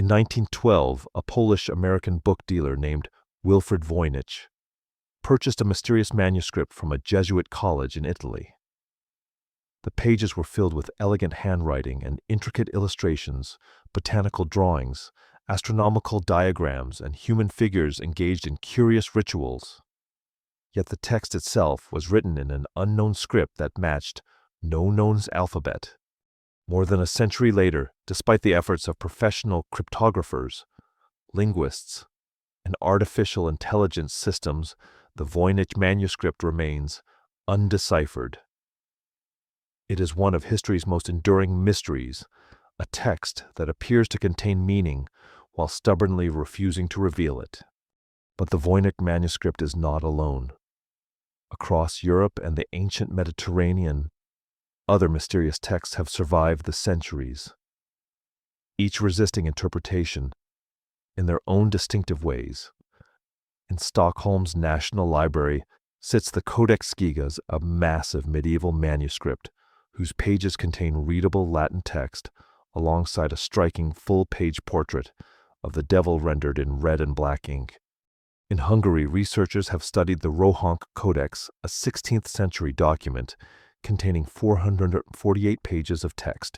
In 1912, a Polish-American book dealer named Wilfred Voynich purchased a mysterious manuscript from a Jesuit college in Italy. The pages were filled with elegant handwriting and intricate illustrations, botanical drawings, astronomical diagrams, and human figures engaged in curious rituals. Yet the text itself was written in an unknown script that matched no known's alphabet. More than a century later, despite the efforts of professional cryptographers, linguists, and artificial intelligence systems, the Voynich Manuscript remains undeciphered. It is one of history's most enduring mysteries, a text that appears to contain meaning while stubbornly refusing to reveal it. But the Voynich Manuscript is not alone. Across Europe and the ancient Mediterranean, other mysterious texts have survived the centuries, each resisting interpretation in their own distinctive ways. In Stockholm's National Library sits the Codex Gigas, a massive medieval manuscript whose pages contain readable Latin text alongside a striking full-page portrait of the devil rendered in red and black ink. In Hungary, researchers have studied the Rohonc Codex, a 16th-century document containing 448 pages of text,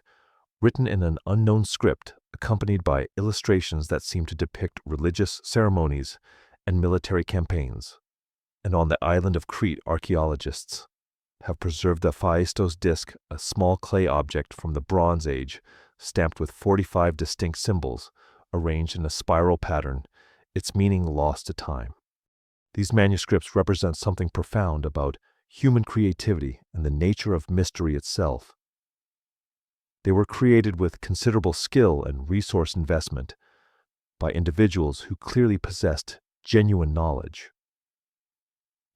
written in an unknown script accompanied by illustrations that seem to depict religious ceremonies and military campaigns. And on the island of Crete, archaeologists have preserved the Phaistos disc, a small clay object from the Bronze Age, stamped with 45 distinct symbols, arranged in a spiral pattern, its meaning lost to time. These manuscripts represent something profound about human creativity and the nature of mystery itself. They were created with considerable skill and resource investment by individuals who clearly possessed genuine knowledge.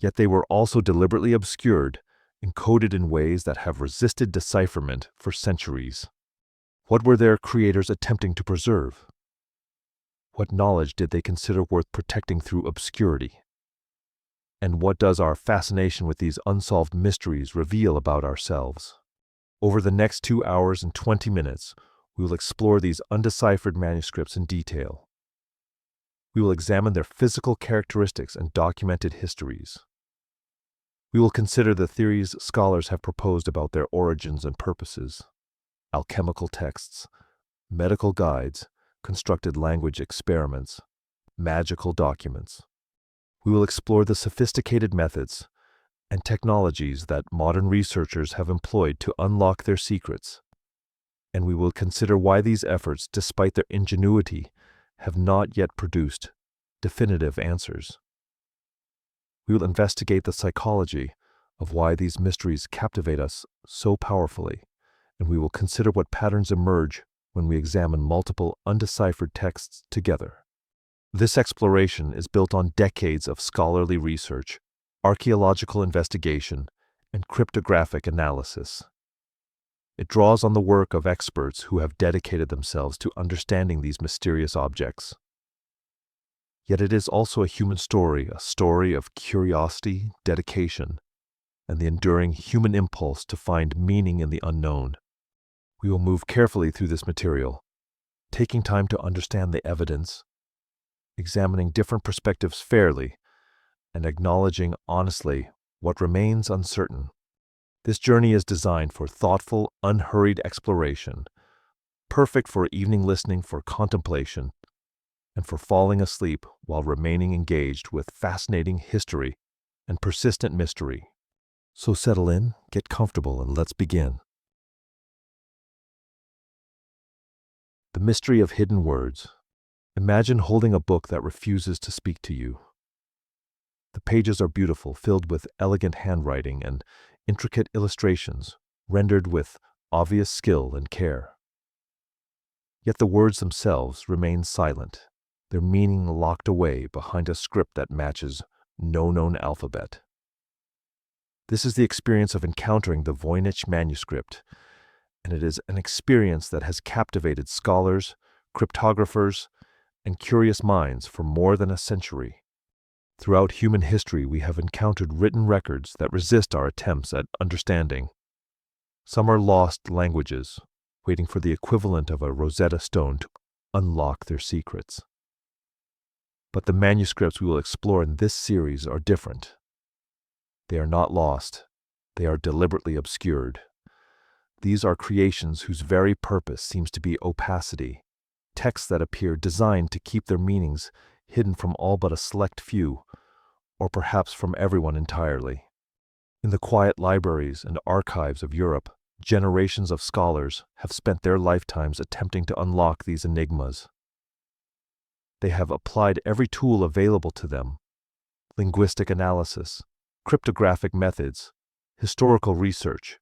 Yet they were also deliberately obscured, encoded in ways that have resisted decipherment for centuries. What were their creators attempting to preserve? What knowledge did they consider worth protecting through obscurity? And what does our fascination with these unsolved mysteries reveal about ourselves? Over the next 2 hours and 20 minutes, we will explore these undeciphered manuscripts in detail. We will examine their physical characteristics and documented histories. We will consider the theories scholars have proposed about their origins and purposes: alchemical texts, medical guides, constructed language experiments, magical documents. We will explore the sophisticated methods and technologies that modern researchers have employed to unlock their secrets. And we will consider why these efforts, despite their ingenuity, have not yet produced definitive answers. We will investigate the psychology of why these mysteries captivate us so powerfully, and we will consider what patterns emerge when we examine multiple undeciphered texts together. This exploration is built on decades of scholarly research, archaeological investigation, and cryptographic analysis. It draws on the work of experts who have dedicated themselves to understanding these mysterious objects. Yet it is also a human story, a story of curiosity, dedication, and the enduring human impulse to find meaning in the unknown. We will move carefully through this material, taking time to understand the evidence, examining different perspectives fairly, and acknowledging honestly what remains uncertain. This journey is designed for thoughtful, unhurried exploration, perfect for evening listening, for contemplation, and for falling asleep while remaining engaged with fascinating history and persistent mystery. So settle in, get comfortable, and let's begin. The mystery of hidden words. Imagine holding a book that refuses to speak to you. The pages are beautiful, filled with elegant handwriting and intricate illustrations, rendered with obvious skill and care. Yet the words themselves remain silent, their meaning locked away behind a script that matches no known alphabet. This is the experience of encountering the Voynich Manuscript, and it is an experience that has captivated scholars, cryptographers, and curious minds for more than a century. Throughout human history, we have encountered written records that resist our attempts at understanding. Some are lost languages, waiting for the equivalent of a Rosetta Stone to unlock their secrets. But the manuscripts we will explore in this series are different. They are not lost. They are deliberately obscured. These are creations whose very purpose seems to be opacity, texts that appear designed to keep their meanings hidden from all but a select few, or perhaps from everyone entirely. In the quiet libraries and archives of Europe, generations of scholars have spent their lifetimes attempting to unlock these enigmas. They have applied every tool available to them: linguistic analysis, cryptographic methods, historical research,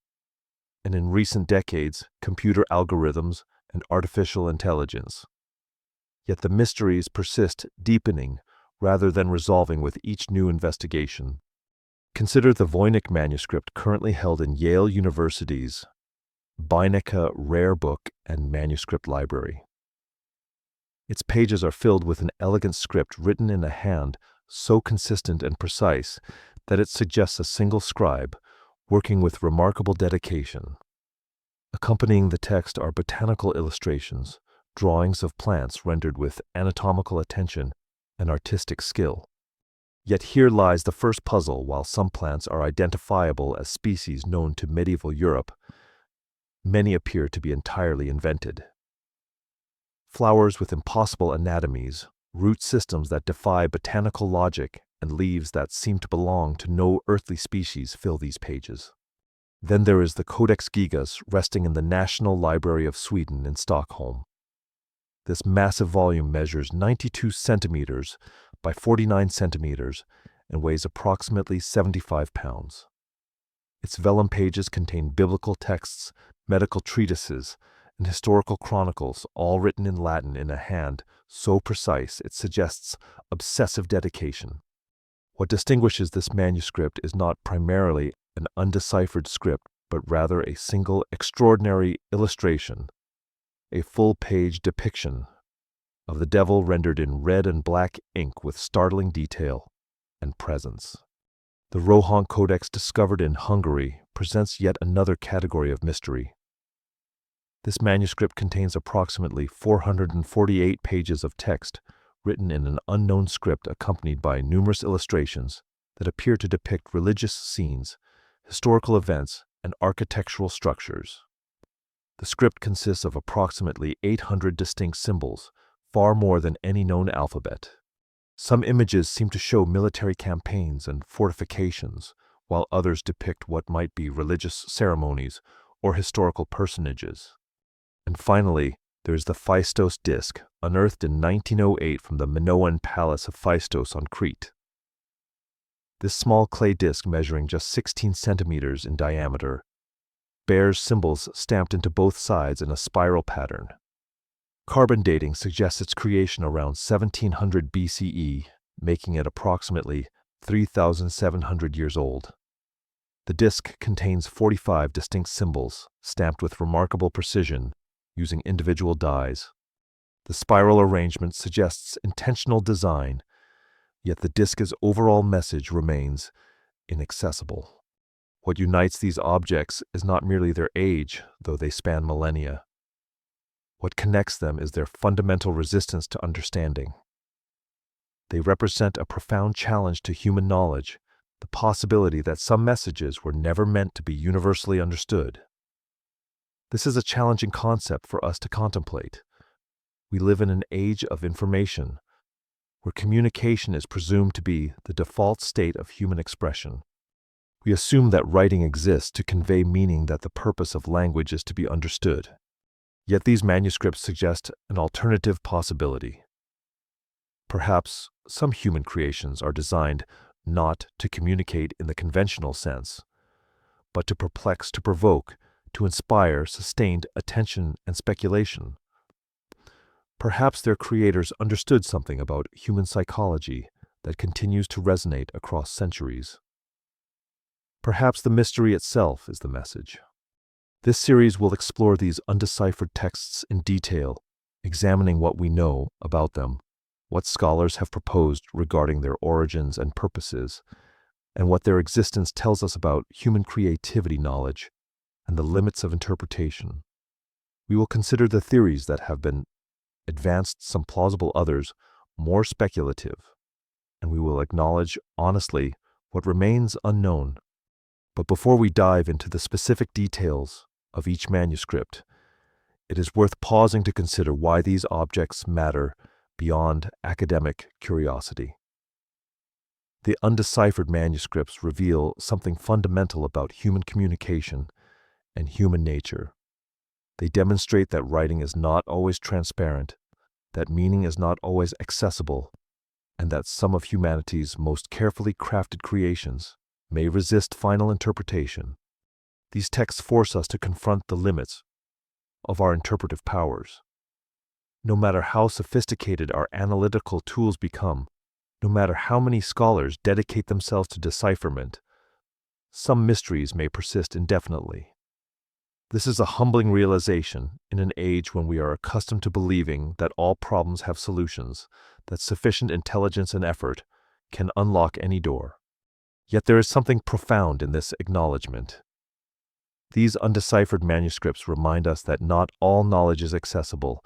and in recent decades, computer algorithms and artificial intelligence. Yet the mysteries persist, deepening rather than resolving with each new investigation. Consider the Voynich Manuscript currently held in Yale University's Botanical Rare Book and Manuscript Library. Its pages are filled with an elegant script written in a hand so consistent and precise that it suggests a single scribe working with remarkable dedication. Accompanying the text are botanical illustrations, drawings of plants rendered with anatomical attention and artistic skill. Yet here lies the first puzzle. While some plants are identifiable as species known to medieval Europe, many appear to be entirely invented. Flowers with impossible anatomies, root systems that defy botanical logic, and leaves that seem to belong to no earthly species fill these pages. Then there is the Codex Gigas resting in the National Library of Sweden in Stockholm. This massive volume measures 92 centimeters by 49 centimeters and weighs approximately 75 pounds. Its vellum pages contain biblical texts, medical treatises, and historical chronicles, all written in Latin in a hand so precise it suggests obsessive dedication. What distinguishes this manuscript is not primarily an undeciphered script, but rather a single extraordinary illustration, a full-page depiction of the devil rendered in red and black ink with startling detail and presence. The Rohonc Codex, discovered in Hungary, presents yet another category of mystery. This manuscript contains approximately 448 pages of text written in an unknown script, accompanied by numerous illustrations that appear to depict religious scenes, historical events, and architectural structures. The script consists of approximately 800 distinct symbols, far more than any known alphabet. Some images seem to show military campaigns and fortifications, while others depict what might be religious ceremonies or historical personages. And finally, there is the Phaistos disc, unearthed in 1908 from the Minoan palace of Phaistos on Crete. This small clay disc, measuring just 16 centimeters in diameter, bears symbols stamped into both sides in a spiral pattern. Carbon dating suggests its creation around 1700 BCE, making it approximately 3,700 years old. The disc contains 45 distinct symbols, stamped with remarkable precision, using individual dies. The spiral arrangement suggests intentional design, yet the disc's overall message remains inaccessible. What unites these objects is not merely their age, though they span millennia. What connects them is their fundamental resistance to understanding. They represent a profound challenge to human knowledge, the possibility that some messages were never meant to be universally understood. This is a challenging concept for us to contemplate. We live in an age of information, where communication is presumed to be the default state of human expression. We assume that writing exists to convey meaning, that the purpose of language is to be understood. Yet these manuscripts suggest an alternative possibility. Perhaps some human creations are designed not to communicate in the conventional sense, but to perplex, to provoke, to inspire sustained attention and speculation. Perhaps their creators understood something about human psychology that continues to resonate across centuries. Perhaps the mystery itself is the message. This series will explore these undeciphered texts in detail, examining what we know about them, what scholars have proposed regarding their origins and purposes, and what their existence tells us about human creativity, knowledge, and the limits of interpretation. We will consider the theories that have been advanced, some plausible, others more speculative, and we will acknowledge honestly what remains unknown. But before we dive into the specific details of each manuscript, it is worth pausing to consider why these objects matter beyond academic curiosity. The undeciphered manuscripts reveal something fundamental about human communication and human nature. They demonstrate that writing is not always transparent, that meaning is not always accessible, and that some of humanity's most carefully crafted creations may resist final interpretation. These texts force us to confront the limits of our interpretive powers. No matter how sophisticated our analytical tools become, no matter how many scholars dedicate themselves to decipherment, some mysteries may persist indefinitely. This is a humbling realization in an age when we are accustomed to believing that all problems have solutions, that sufficient intelligence and effort can unlock any door. Yet there is something profound in this acknowledgement. These undeciphered manuscripts remind us that not all knowledge is accessible,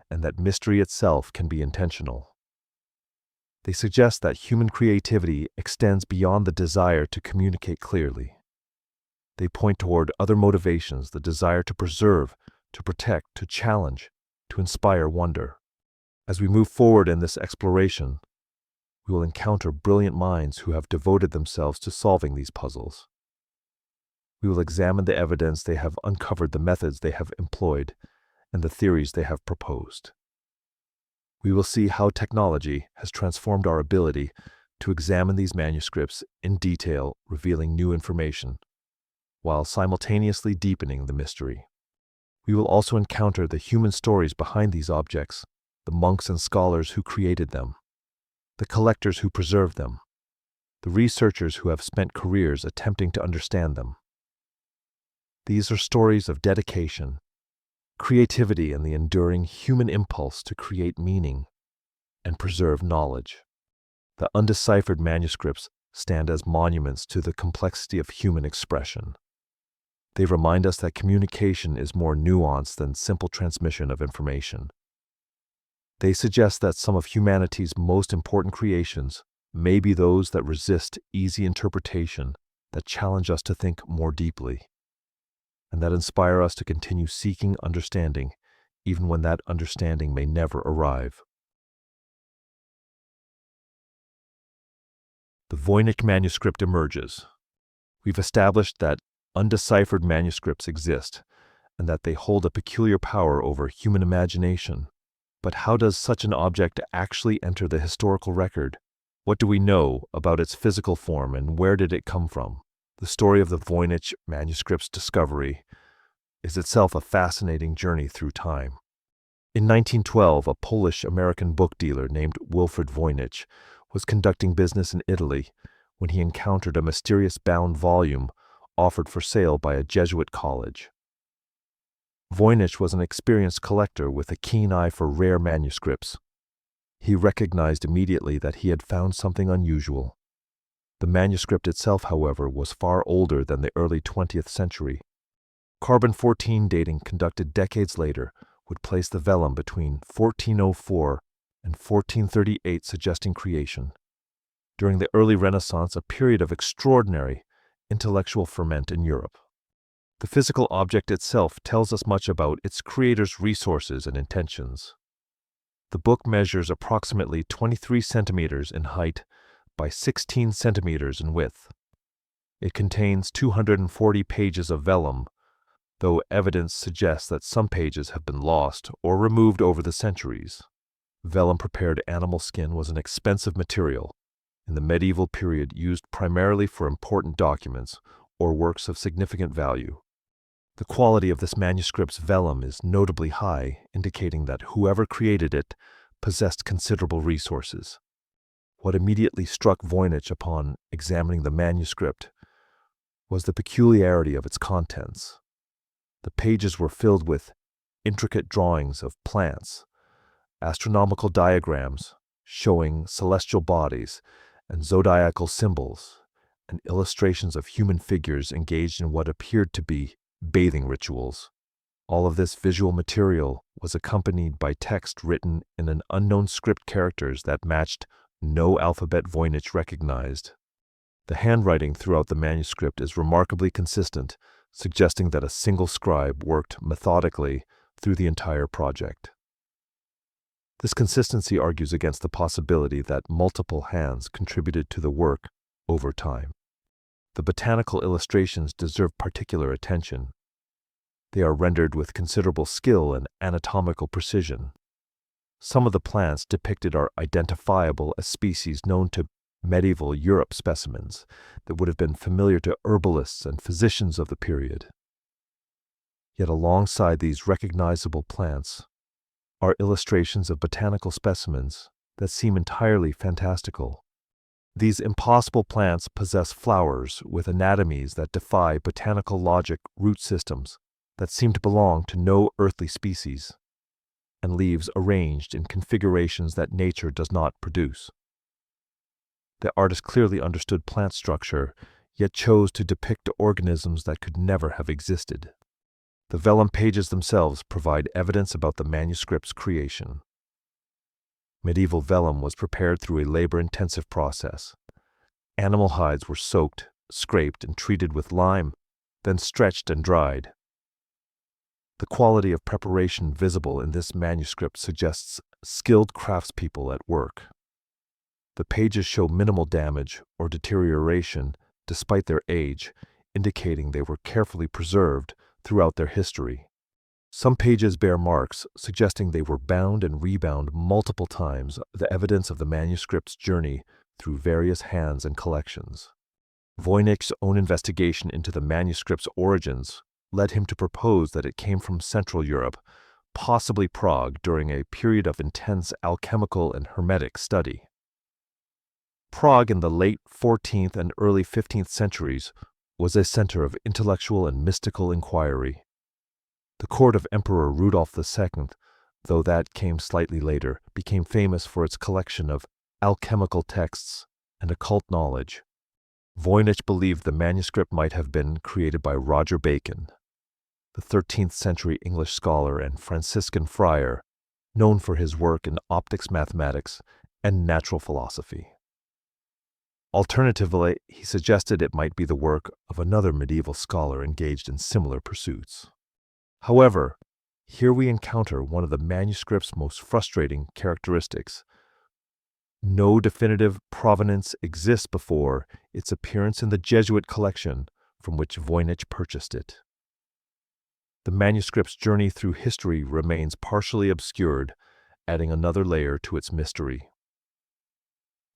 and that mystery itself can be intentional. They suggest that human creativity extends beyond the desire to communicate clearly. They point toward other motivations, the desire to preserve, to protect, to challenge, to inspire wonder. As we move forward in this exploration, we will encounter brilliant minds who have devoted themselves to solving these puzzles. We will examine the evidence they have uncovered, the methods they have employed, and the theories they have proposed. We will see how technology has transformed our ability to examine these manuscripts in detail, revealing new information, while simultaneously deepening the mystery. We will also encounter the human stories behind these objects, the monks and scholars who created them, the collectors who preserved them, the researchers who have spent careers attempting to understand them. These are stories of dedication, creativity, and the enduring human impulse to create meaning and preserve knowledge. The undeciphered manuscripts stand as monuments to the complexity of human expression. They remind us that communication is more nuanced than simple transmission of information. They suggest that some of humanity's most important creations may be those that resist easy interpretation, that challenge us to think more deeply, and that inspire us to continue seeking understanding, even when that understanding may never arrive. The Voynich Manuscript emerges. We've established that undeciphered manuscripts exist, and that they hold a peculiar power over human imagination. But how does such an object actually enter the historical record? What do we know about its physical form, and where did it come from? The story of the Voynich Manuscript's discovery is itself a fascinating journey through time. In 1912, a Polish-American book dealer named Wilfrid Voynich was conducting business in Italy when he encountered a mysterious bound volume offered for sale by a Jesuit college. Voynich was an experienced collector with a keen eye for rare manuscripts. He recognized immediately that he had found something unusual. The manuscript itself, however, was far older than the early 20th century. Carbon-14 dating conducted decades later would place the vellum between 1404 and 1438, suggesting creation. During the early Renaissance, a period of extraordinary intellectual ferment in Europe. The physical object itself tells us much about its creator's resources and intentions. The book measures approximately 23 centimeters in height by 16 centimeters in width. It contains 240 pages of vellum, though evidence suggests that some pages have been lost or removed over the centuries. Vellum-prepared animal skin was an expensive material in the medieval period, used primarily for important documents or works of significant value. The quality of this manuscript's vellum is notably high, indicating that whoever created it possessed considerable resources. What immediately struck Voynich upon examining the manuscript was the peculiarity of its contents. The pages were filled with intricate drawings of plants, astronomical diagrams showing celestial bodies and zodiacal symbols, and illustrations of human figures engaged in what appeared to be bathing rituals. All of this visual material was accompanied by text written in an unknown script characters that matched no alphabet Voynich recognized. The handwriting throughout the manuscript is remarkably consistent, suggesting that a single scribe worked methodically through the entire project. This consistency argues against the possibility that multiple hands contributed to the work over time. The botanical illustrations deserve particular attention. They are rendered with considerable skill and anatomical precision. Some of the plants depicted are identifiable as species known to medieval Europe specimens that would have been familiar to herbalists and physicians of the period. Yet alongside these recognizable plants are illustrations of botanical specimens that seem entirely fantastical. These impossible plants possess flowers with anatomies that defy botanical logic, root systems that seem to belong to no earthly species, and leaves arranged in configurations that nature does not produce. The artist clearly understood plant structure, yet chose to depict organisms that could never have existed. The vellum pages themselves provide evidence about the manuscript's creation. Medieval vellum was prepared through a labor-intensive process. Animal hides were soaked, scraped, and treated with lime, then stretched and dried. The quality of preparation visible in this manuscript suggests skilled craftspeople at work. The pages show minimal damage or deterioration despite their age, indicating they were carefully preserved throughout their history. Some pages bear marks, suggesting they were bound and rebound multiple times, the evidence of the manuscript's journey through various hands and collections. Voynich's own investigation into the manuscript's origins led him to propose that it came from Central Europe, possibly Prague, during a period of intense alchemical and hermetic study. Prague in the late 14th and early 15th centuries was a center of intellectual and mystical inquiry. The court of Emperor Rudolf II, though that came slightly later, became famous for its collection of alchemical texts and occult knowledge. Voynich believed the manuscript might have been created by Roger Bacon, the 13th century English scholar and Franciscan friar, known for his work in optics, mathematics, and natural philosophy. Alternatively, he suggested it might be the work of another medieval scholar engaged in similar pursuits. However, here we encounter one of the manuscript's most frustrating characteristics. No definitive provenance exists before its appearance in the Jesuit collection from which Voynich purchased it. The manuscript's journey through history remains partially obscured, adding another layer to its mystery.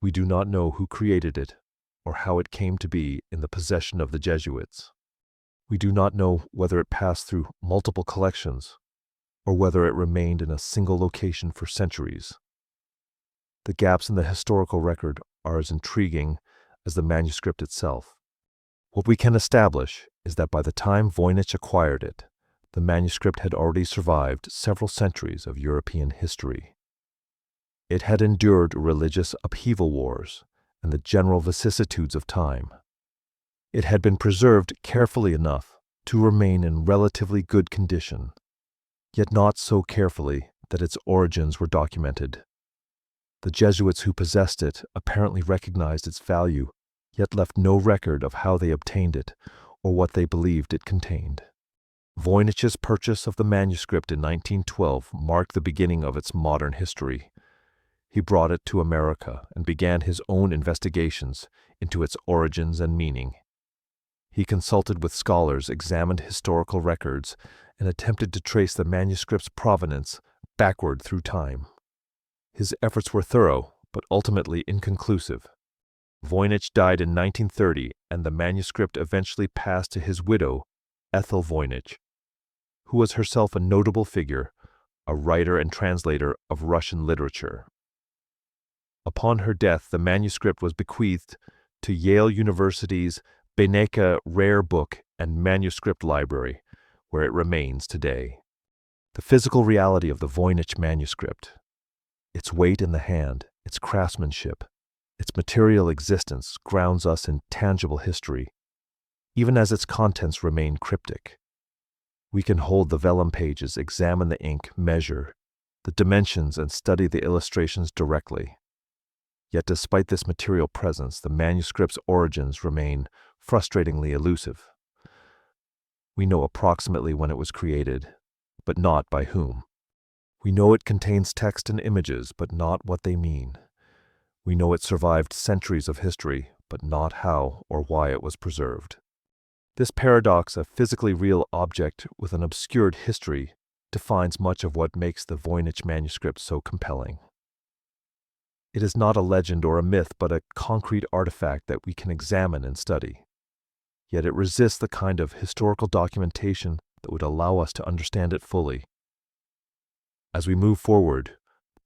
We do not know who created it or how it came to be in the possession of the Jesuits. We do not know whether it passed through multiple collections or whether it remained in a single location for centuries. The gaps in the historical record are as intriguing as the manuscript itself. What we can establish is that by the time Voynich acquired it, the manuscript had already survived several centuries of European history. It had endured religious upheaval wars and the general vicissitudes of time. It had been preserved carefully enough to remain in relatively good condition, yet not so carefully that its origins were documented. The Jesuits who possessed it apparently recognized its value, yet left no record of how they obtained it or what they believed it contained. Voynich's purchase of the manuscript in 1912 marked the beginning of its modern history. He brought it to America and began his own investigations into its origins and meaning. He consulted with scholars, examined historical records, and attempted to trace the manuscript's provenance backward through time. His efforts were thorough, but ultimately inconclusive. Voynich died in 1930, and the manuscript eventually passed to his widow, Ethel Voynich, who was herself a notable figure, a writer and translator of Russian literature. Upon her death, the manuscript was bequeathed to Yale University's Beinecke Rare Book and Manuscript Library, where it remains today. The physical reality of the Voynich manuscript, its weight in the hand, its craftsmanship, its material existence grounds us in tangible history, even as its contents remain cryptic. We can hold the vellum pages, examine the ink, measure the dimensions, and study the illustrations directly. Yet despite this material presence, the manuscript's origins remain frustratingly elusive. We know approximately when it was created, but not by whom. We know it contains text and images, but not what they mean. We know it survived centuries of history, but not how or why it was preserved. This paradox, a physically real object with an obscured history, defines much of what makes the Voynich Manuscript so compelling. It is not a legend or a myth, but a concrete artifact that we can examine and study. Yet it resists the kind of historical documentation that would allow us to understand it fully. As we move forward,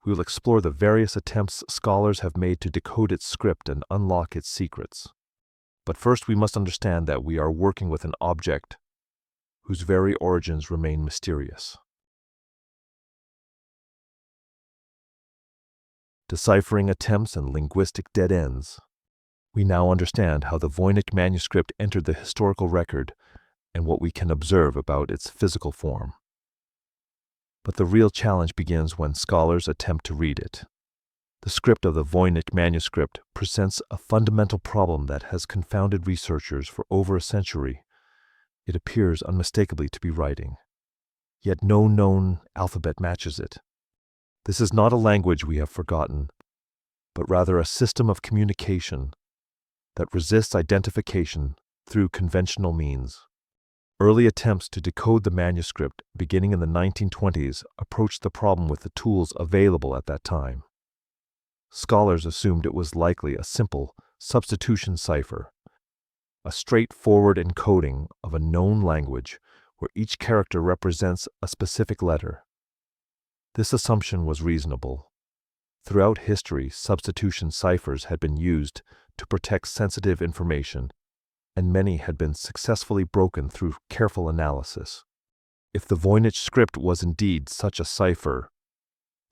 we will explore the various attempts scholars have made to decode its script and unlock its secrets. But first we must understand that we are working with an object whose very origins remain mysterious. Deciphering attempts and linguistic dead ends. We now understand how the Voynich manuscript entered the historical record and what we can observe about its physical form. But the real challenge begins when scholars attempt to read it. The script of the Voynich manuscript presents a fundamental problem that has confounded researchers for over a century. It appears unmistakably to be writing, yet no known alphabet matches it. This is not a language we have forgotten, but rather a system of communication that resists identification through conventional means. Early attempts to decode the manuscript, beginning in the 1920s, approached the problem with the tools available at that time. Scholars assumed it was likely a simple substitution cipher, a straightforward encoding of a known language where each character represents a specific letter. This assumption was reasonable. Throughout history, substitution ciphers had been used to protect sensitive information, and many had been successfully broken through careful analysis. If the Voynich script was indeed such a cipher,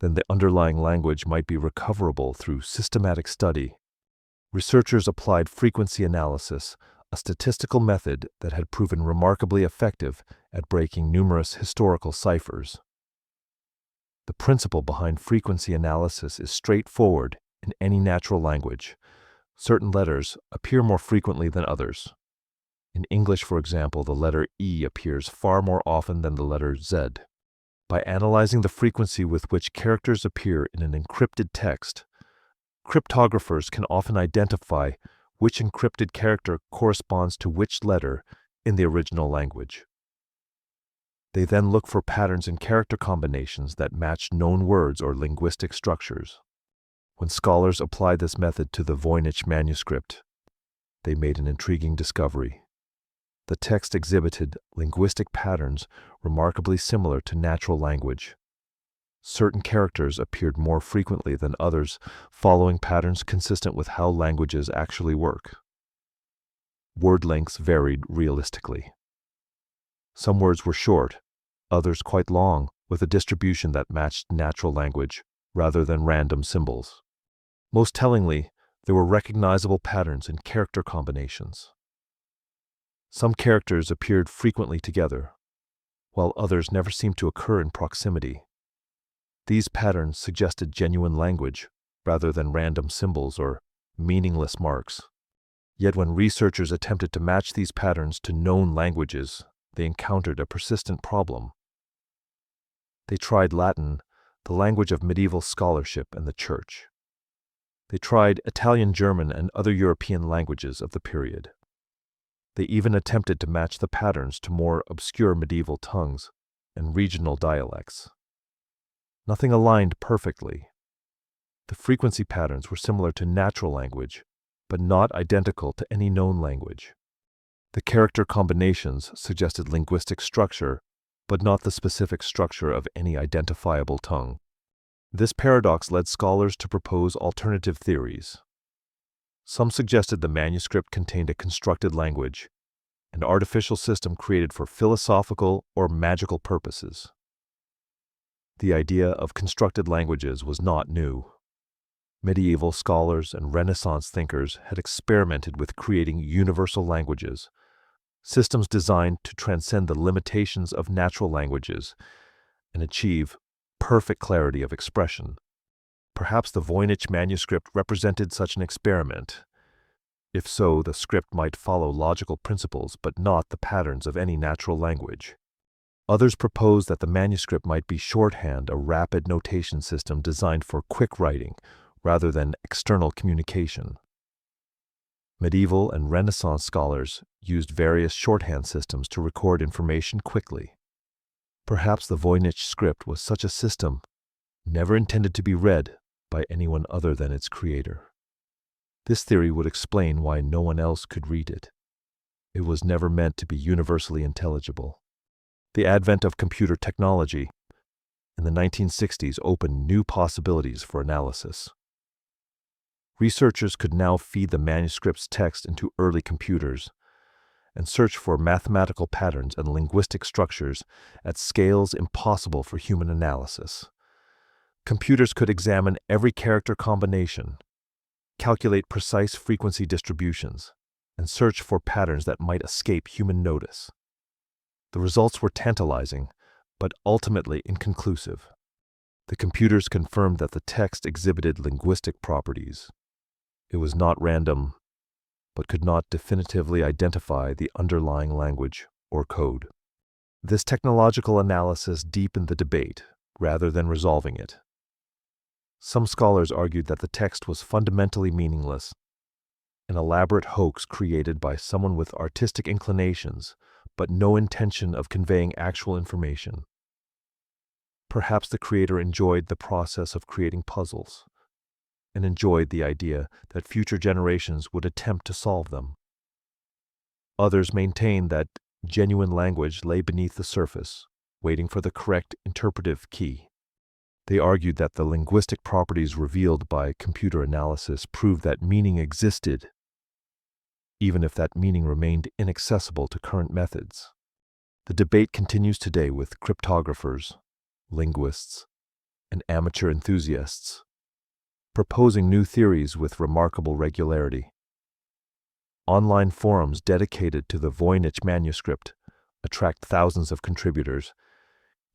then the underlying language might be recoverable through systematic study. Researchers applied frequency analysis, a statistical method that had proven remarkably effective at breaking numerous historical ciphers. The principle behind frequency analysis is straightforward in any natural language. Certain letters appear more frequently than others. In English, for example, the letter E appears far more often than the letter Z. By analyzing the frequency with which characters appear in an encrypted text, cryptographers can often identify which encrypted character corresponds to which letter in the original language. They then look for patterns in character combinations that match known words or linguistic structures. When scholars applied this method to the Voynich manuscript, they made an intriguing discovery. The text exhibited linguistic patterns remarkably similar to natural language. Certain characters appeared more frequently than others, following patterns consistent with how languages actually work. Word lengths varied realistically. Some words were short, others quite long, with a distribution that matched natural language rather than random symbols. Most tellingly, there were recognizable patterns in character combinations. Some characters appeared frequently together, while others never seemed to occur in proximity. These patterns suggested genuine language rather than random symbols or meaningless marks. Yet when researchers attempted to match these patterns to known languages, they encountered a persistent problem. They tried Latin, the language of medieval scholarship and the Church. They tried Italian, German, and other European languages of the period. They even attempted to match the patterns to more obscure medieval tongues and regional dialects. Nothing aligned perfectly. The frequency patterns were similar to natural language, but not identical to any known language. The character combinations suggested linguistic structure, but not the specific structure of any identifiable tongue. This paradox led scholars to propose alternative theories. Some suggested the manuscript contained a constructed language, an artificial system created for philosophical or magical purposes. The idea of constructed languages was not new. Medieval scholars and Renaissance thinkers had experimented with creating universal languages, systems designed to transcend the limitations of natural languages and achieve perfect clarity of expression. Perhaps the Voynich manuscript represented such an experiment. If so, the script might follow logical principles but not the patterns of any natural language. Others propose that the manuscript might be shorthand, a rapid notation system designed for quick writing rather than external communication. Medieval and Renaissance scholars used various shorthand systems to record information quickly. Perhaps the Voynich script was such a system, never intended to be read by anyone other than its creator. This theory would explain why no one else could read it. It was never meant to be universally intelligible. The advent of computer technology in the 1960s opened new possibilities for analysis. Researchers could now feed the manuscript's text into early computers and search for mathematical patterns and linguistic structures at scales impossible for human analysis. Computers could examine every character combination, calculate precise frequency distributions, and search for patterns that might escape human notice. The results were tantalizing, but ultimately inconclusive. The computers confirmed that the text exhibited linguistic properties. It was not random, but could not definitively identify the underlying language or code. This technological analysis deepened the debate rather than resolving it. Some scholars argued that the text was fundamentally meaningless, an elaborate hoax created by someone with artistic inclinations, but no intention of conveying actual information. Perhaps the creator enjoyed the process of creating puzzles, and enjoyed the idea that future generations would attempt to solve them. Others maintained that genuine language lay beneath the surface, waiting for the correct interpretive key. They argued that the linguistic properties revealed by computer analysis proved that meaning existed, even if that meaning remained inaccessible to current methods. The debate continues today with cryptographers, linguists, and amateur enthusiasts, proposing new theories with remarkable regularity. Online forums dedicated to the Voynich manuscript attract thousands of contributors,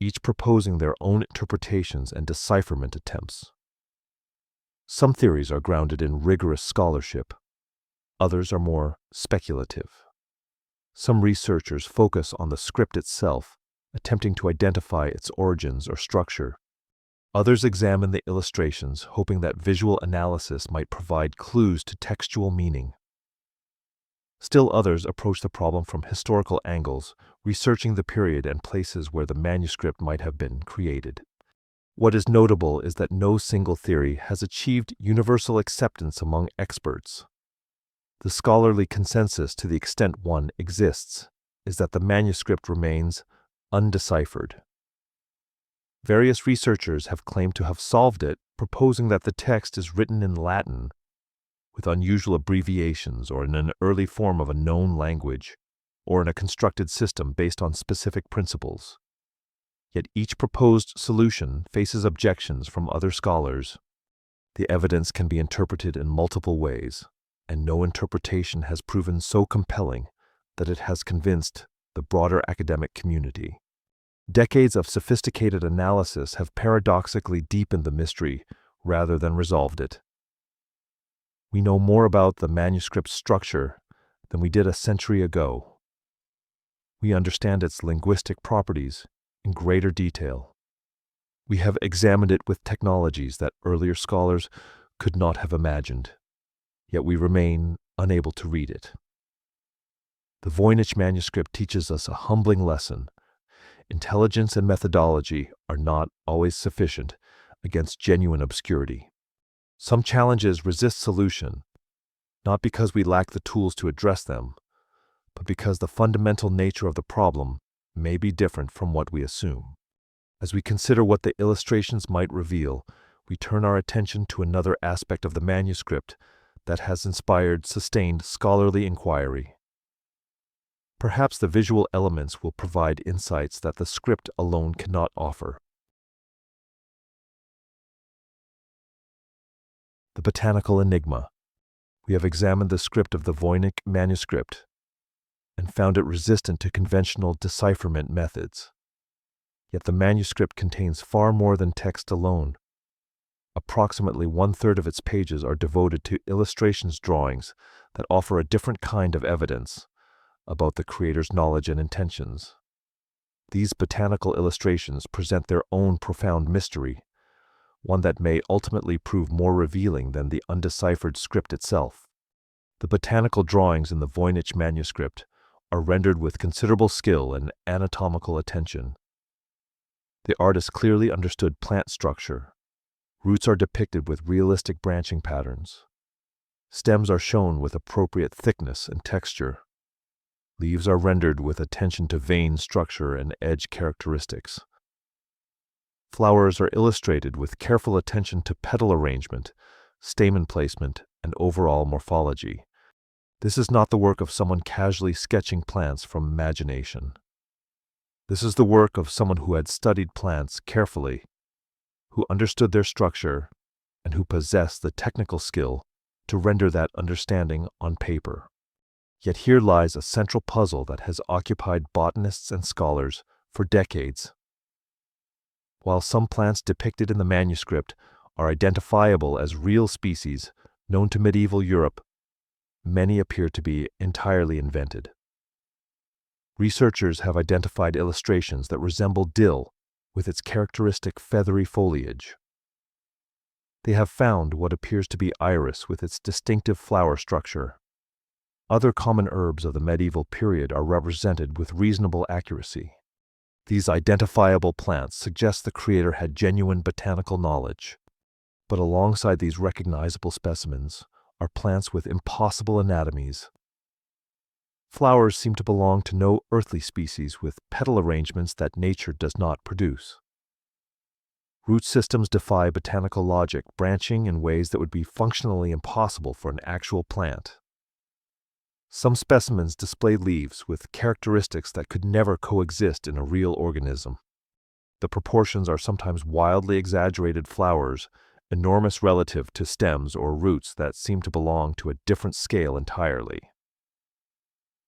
each proposing their own interpretations and decipherment attempts. Some theories are grounded in rigorous scholarship, others are more speculative. Some researchers focus on the script itself, attempting to identify its origins or structure. Others examine the illustrations, hoping that visual analysis might provide clues to textual meaning. Still others approach the problem from historical angles, researching the period and places where the manuscript might have been created. What is notable is that no single theory has achieved universal acceptance among experts. The scholarly consensus, to the extent one exists, is that the manuscript remains undeciphered. Various researchers have claimed to have solved it, proposing that the text is written in Latin, with unusual abbreviations or in an early form of a known language, or in a constructed system based on specific principles. Yet each proposed solution faces objections from other scholars. The evidence can be interpreted in multiple ways, and no interpretation has proven so compelling that it has convinced the broader academic community. Decades of sophisticated analysis have paradoxically deepened the mystery rather than resolved it. We know more about the manuscript's structure than we did a century ago. We understand its linguistic properties in greater detail. We have examined it with technologies that earlier scholars could not have imagined, yet we remain unable to read it. The Voynich manuscript teaches us a humbling lesson. Intelligence and methodology are not always sufficient against genuine obscurity. Some challenges resist solution, not because we lack the tools to address them, but because the fundamental nature of the problem may be different from what we assume. As we consider what the illustrations might reveal, we turn our attention to another aspect of the manuscript that has inspired sustained scholarly inquiry. Perhaps the visual elements will provide insights that the script alone cannot offer. The Botanical Enigma. We have examined the script of the Voynich manuscript, and found it resistant to conventional decipherment methods. Yet the manuscript contains far more than text alone. Approximately 1/3 of its pages are devoted to illustrations drawings that offer a different kind of evidence about the creator's knowledge and intentions. These botanical illustrations present their own profound mystery, one that may ultimately prove more revealing than the undeciphered script itself. The botanical drawings in the Voynich Manuscript are rendered with considerable skill and anatomical attention. The artist clearly understood plant structure. Roots are depicted with realistic branching patterns. Stems are shown with appropriate thickness and texture. Leaves are rendered with attention to vein structure and edge characteristics. Flowers are illustrated with careful attention to petal arrangement, stamen placement, and overall morphology. This is not the work of someone casually sketching plants from imagination. This is the work of someone who had studied plants carefully, who understood their structure, and who possessed the technical skill to render that understanding on paper. Yet here lies a central puzzle that has occupied botanists and scholars for decades. While some plants depicted in the manuscript are identifiable as real species known to medieval Europe, many appear to be entirely invented. Researchers have identified illustrations that resemble dill with its characteristic feathery foliage. They have found what appears to be iris with its distinctive flower structure. Other common herbs of the medieval period are represented with reasonable accuracy. These identifiable plants suggest the creator had genuine botanical knowledge. But alongside these recognizable specimens are plants with impossible anatomies. Flowers seem to belong to no earthly species with petal arrangements that nature does not produce. Root systems defy botanical logic, branching in ways that would be functionally impossible for an actual plant. Some specimens display leaves with characteristics that could never coexist in a real organism. The proportions are sometimes wildly exaggerated flowers, enormous relative to stems or roots that seem to belong to a different scale entirely.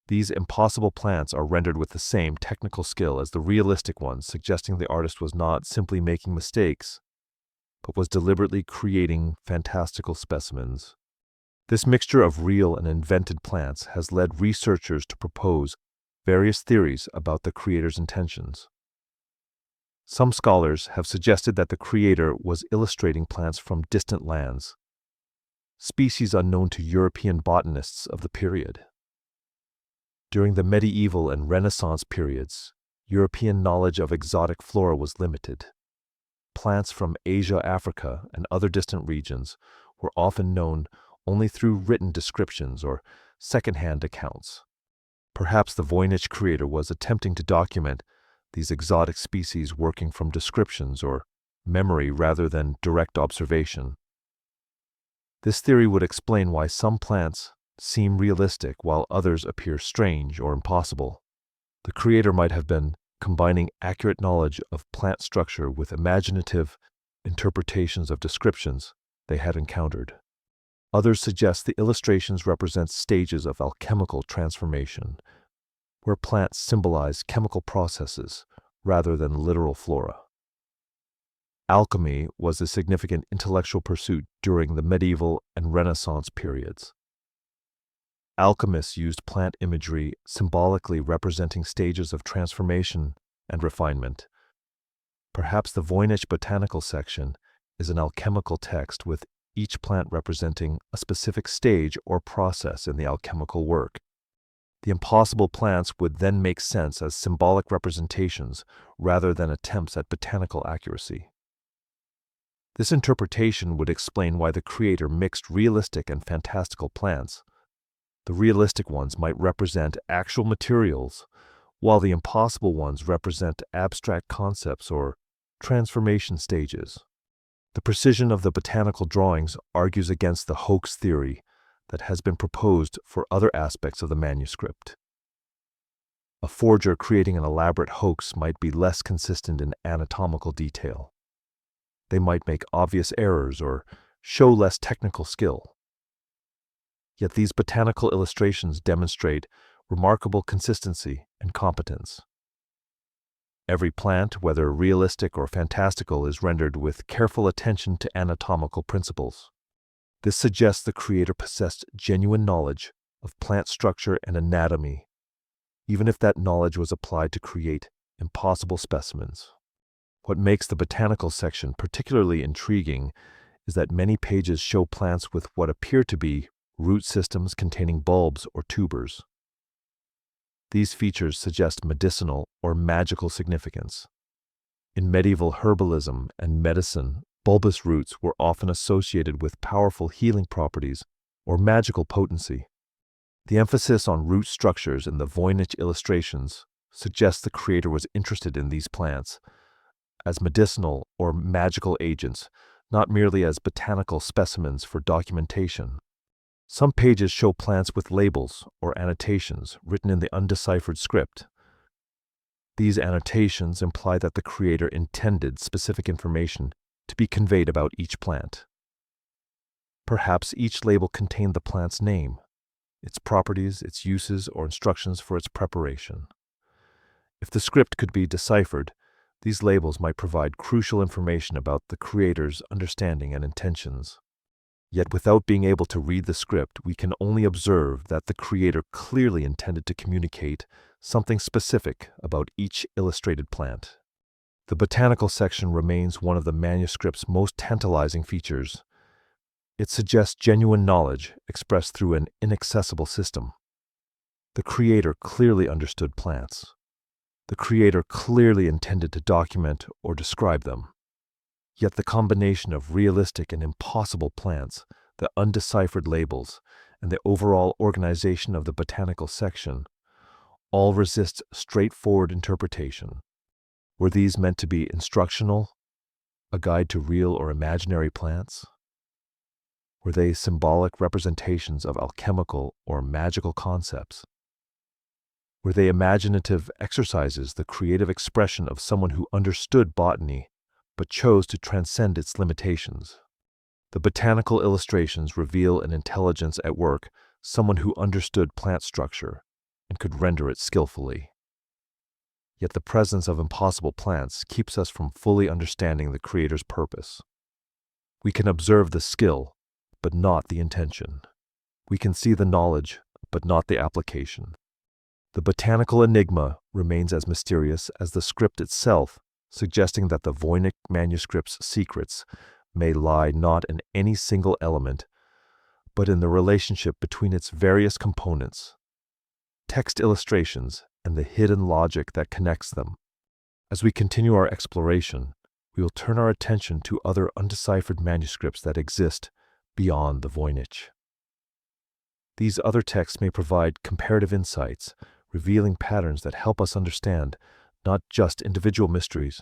These impossible plants are rendered with the same technical skill as the realistic ones, suggesting the artist was not simply making mistakes, but was deliberately creating fantastical specimens. This mixture of real and invented plants has led researchers to propose various theories about the creator's intentions. Some scholars have suggested that the creator was illustrating plants from distant lands, species unknown to European botanists of the period. During the medieval and Renaissance periods, European knowledge of exotic flora was limited. Plants from Asia, Africa, and other distant regions were often known only through written descriptions or second-hand accounts. Perhaps the Voynich creator was attempting to document these exotic species working from descriptions or memory rather than direct observation. This theory would explain why some plants seem realistic while others appear strange or impossible. The creator might have been combining accurate knowledge of plant structure with imaginative interpretations of descriptions they had encountered. Others suggest the illustrations represent stages of alchemical transformation, where plants symbolize chemical processes rather than literal flora. Alchemy was a significant intellectual pursuit during the medieval and Renaissance periods. Alchemists used plant imagery symbolically representing stages of transformation and refinement. Perhaps the Voynich botanical section is an alchemical text with each plant representing a specific stage or process in the alchemical work. The impossible plants would then make sense as symbolic representations rather than attempts at botanical accuracy. This interpretation would explain why the creator mixed realistic and fantastical plants. The realistic ones might represent actual materials, while the impossible ones represent abstract concepts or transformation stages. The precision of the botanical drawings argues against the hoax theory that has been proposed for other aspects of the manuscript. A forger creating an elaborate hoax might be less consistent in anatomical detail. They might make obvious errors or show less technical skill. Yet these botanical illustrations demonstrate remarkable consistency and competence. Every plant, whether realistic or fantastical, is rendered with careful attention to anatomical principles. This suggests the creator possessed genuine knowledge of plant structure and anatomy, even if that knowledge was applied to create impossible specimens. What makes the botanical section particularly intriguing is that many pages show plants with what appear to be root systems containing bulbs or tubers. These features suggest medicinal or magical significance. In medieval herbalism and medicine, bulbous roots were often associated with powerful healing properties or magical potency. The emphasis on root structures in the Voynich illustrations suggests the creator was interested in these plants as medicinal or magical agents, not merely as botanical specimens for documentation. Some pages show plants with labels or annotations written in the undeciphered script. These annotations imply that the creator intended specific information to be conveyed about each plant. Perhaps each label contained the plant's name, its properties, its uses, or instructions for its preparation. If the script could be deciphered, these labels might provide crucial information about the creator's understanding and intentions. Yet without being able to read the script, we can only observe that the creator clearly intended to communicate something specific about each illustrated plant. The botanical section remains one of the manuscript's most tantalizing features. It suggests genuine knowledge expressed through an inaccessible system. The creator clearly understood plants. The creator clearly intended to document or describe them. Yet the combination of realistic and impossible plants, the undeciphered labels, and the overall organization of the botanical section all resist straightforward interpretation. Were these meant to be instructional, a guide to real or imaginary plants? Were they symbolic representations of alchemical or magical concepts? Were they imaginative exercises, the creative expression of someone who understood botany but chose to transcend its limitations? The botanical illustrations reveal an intelligence at work, someone who understood plant structure and could render it skillfully. Yet the presence of impossible plants keeps us from fully understanding the creator's purpose. We can observe the skill, but not the intention. We can see the knowledge, but not the application. The botanical enigma remains as mysterious as the script itself, suggesting that the Voynich Manuscript's secrets may lie not in any single element, but in the relationship between its various components, text illustrations, and the hidden logic that connects them. As we continue our exploration, we will turn our attention to other undeciphered manuscripts that exist beyond the Voynich. These other texts may provide comparative insights, revealing patterns that help us understand not just individual mysteries,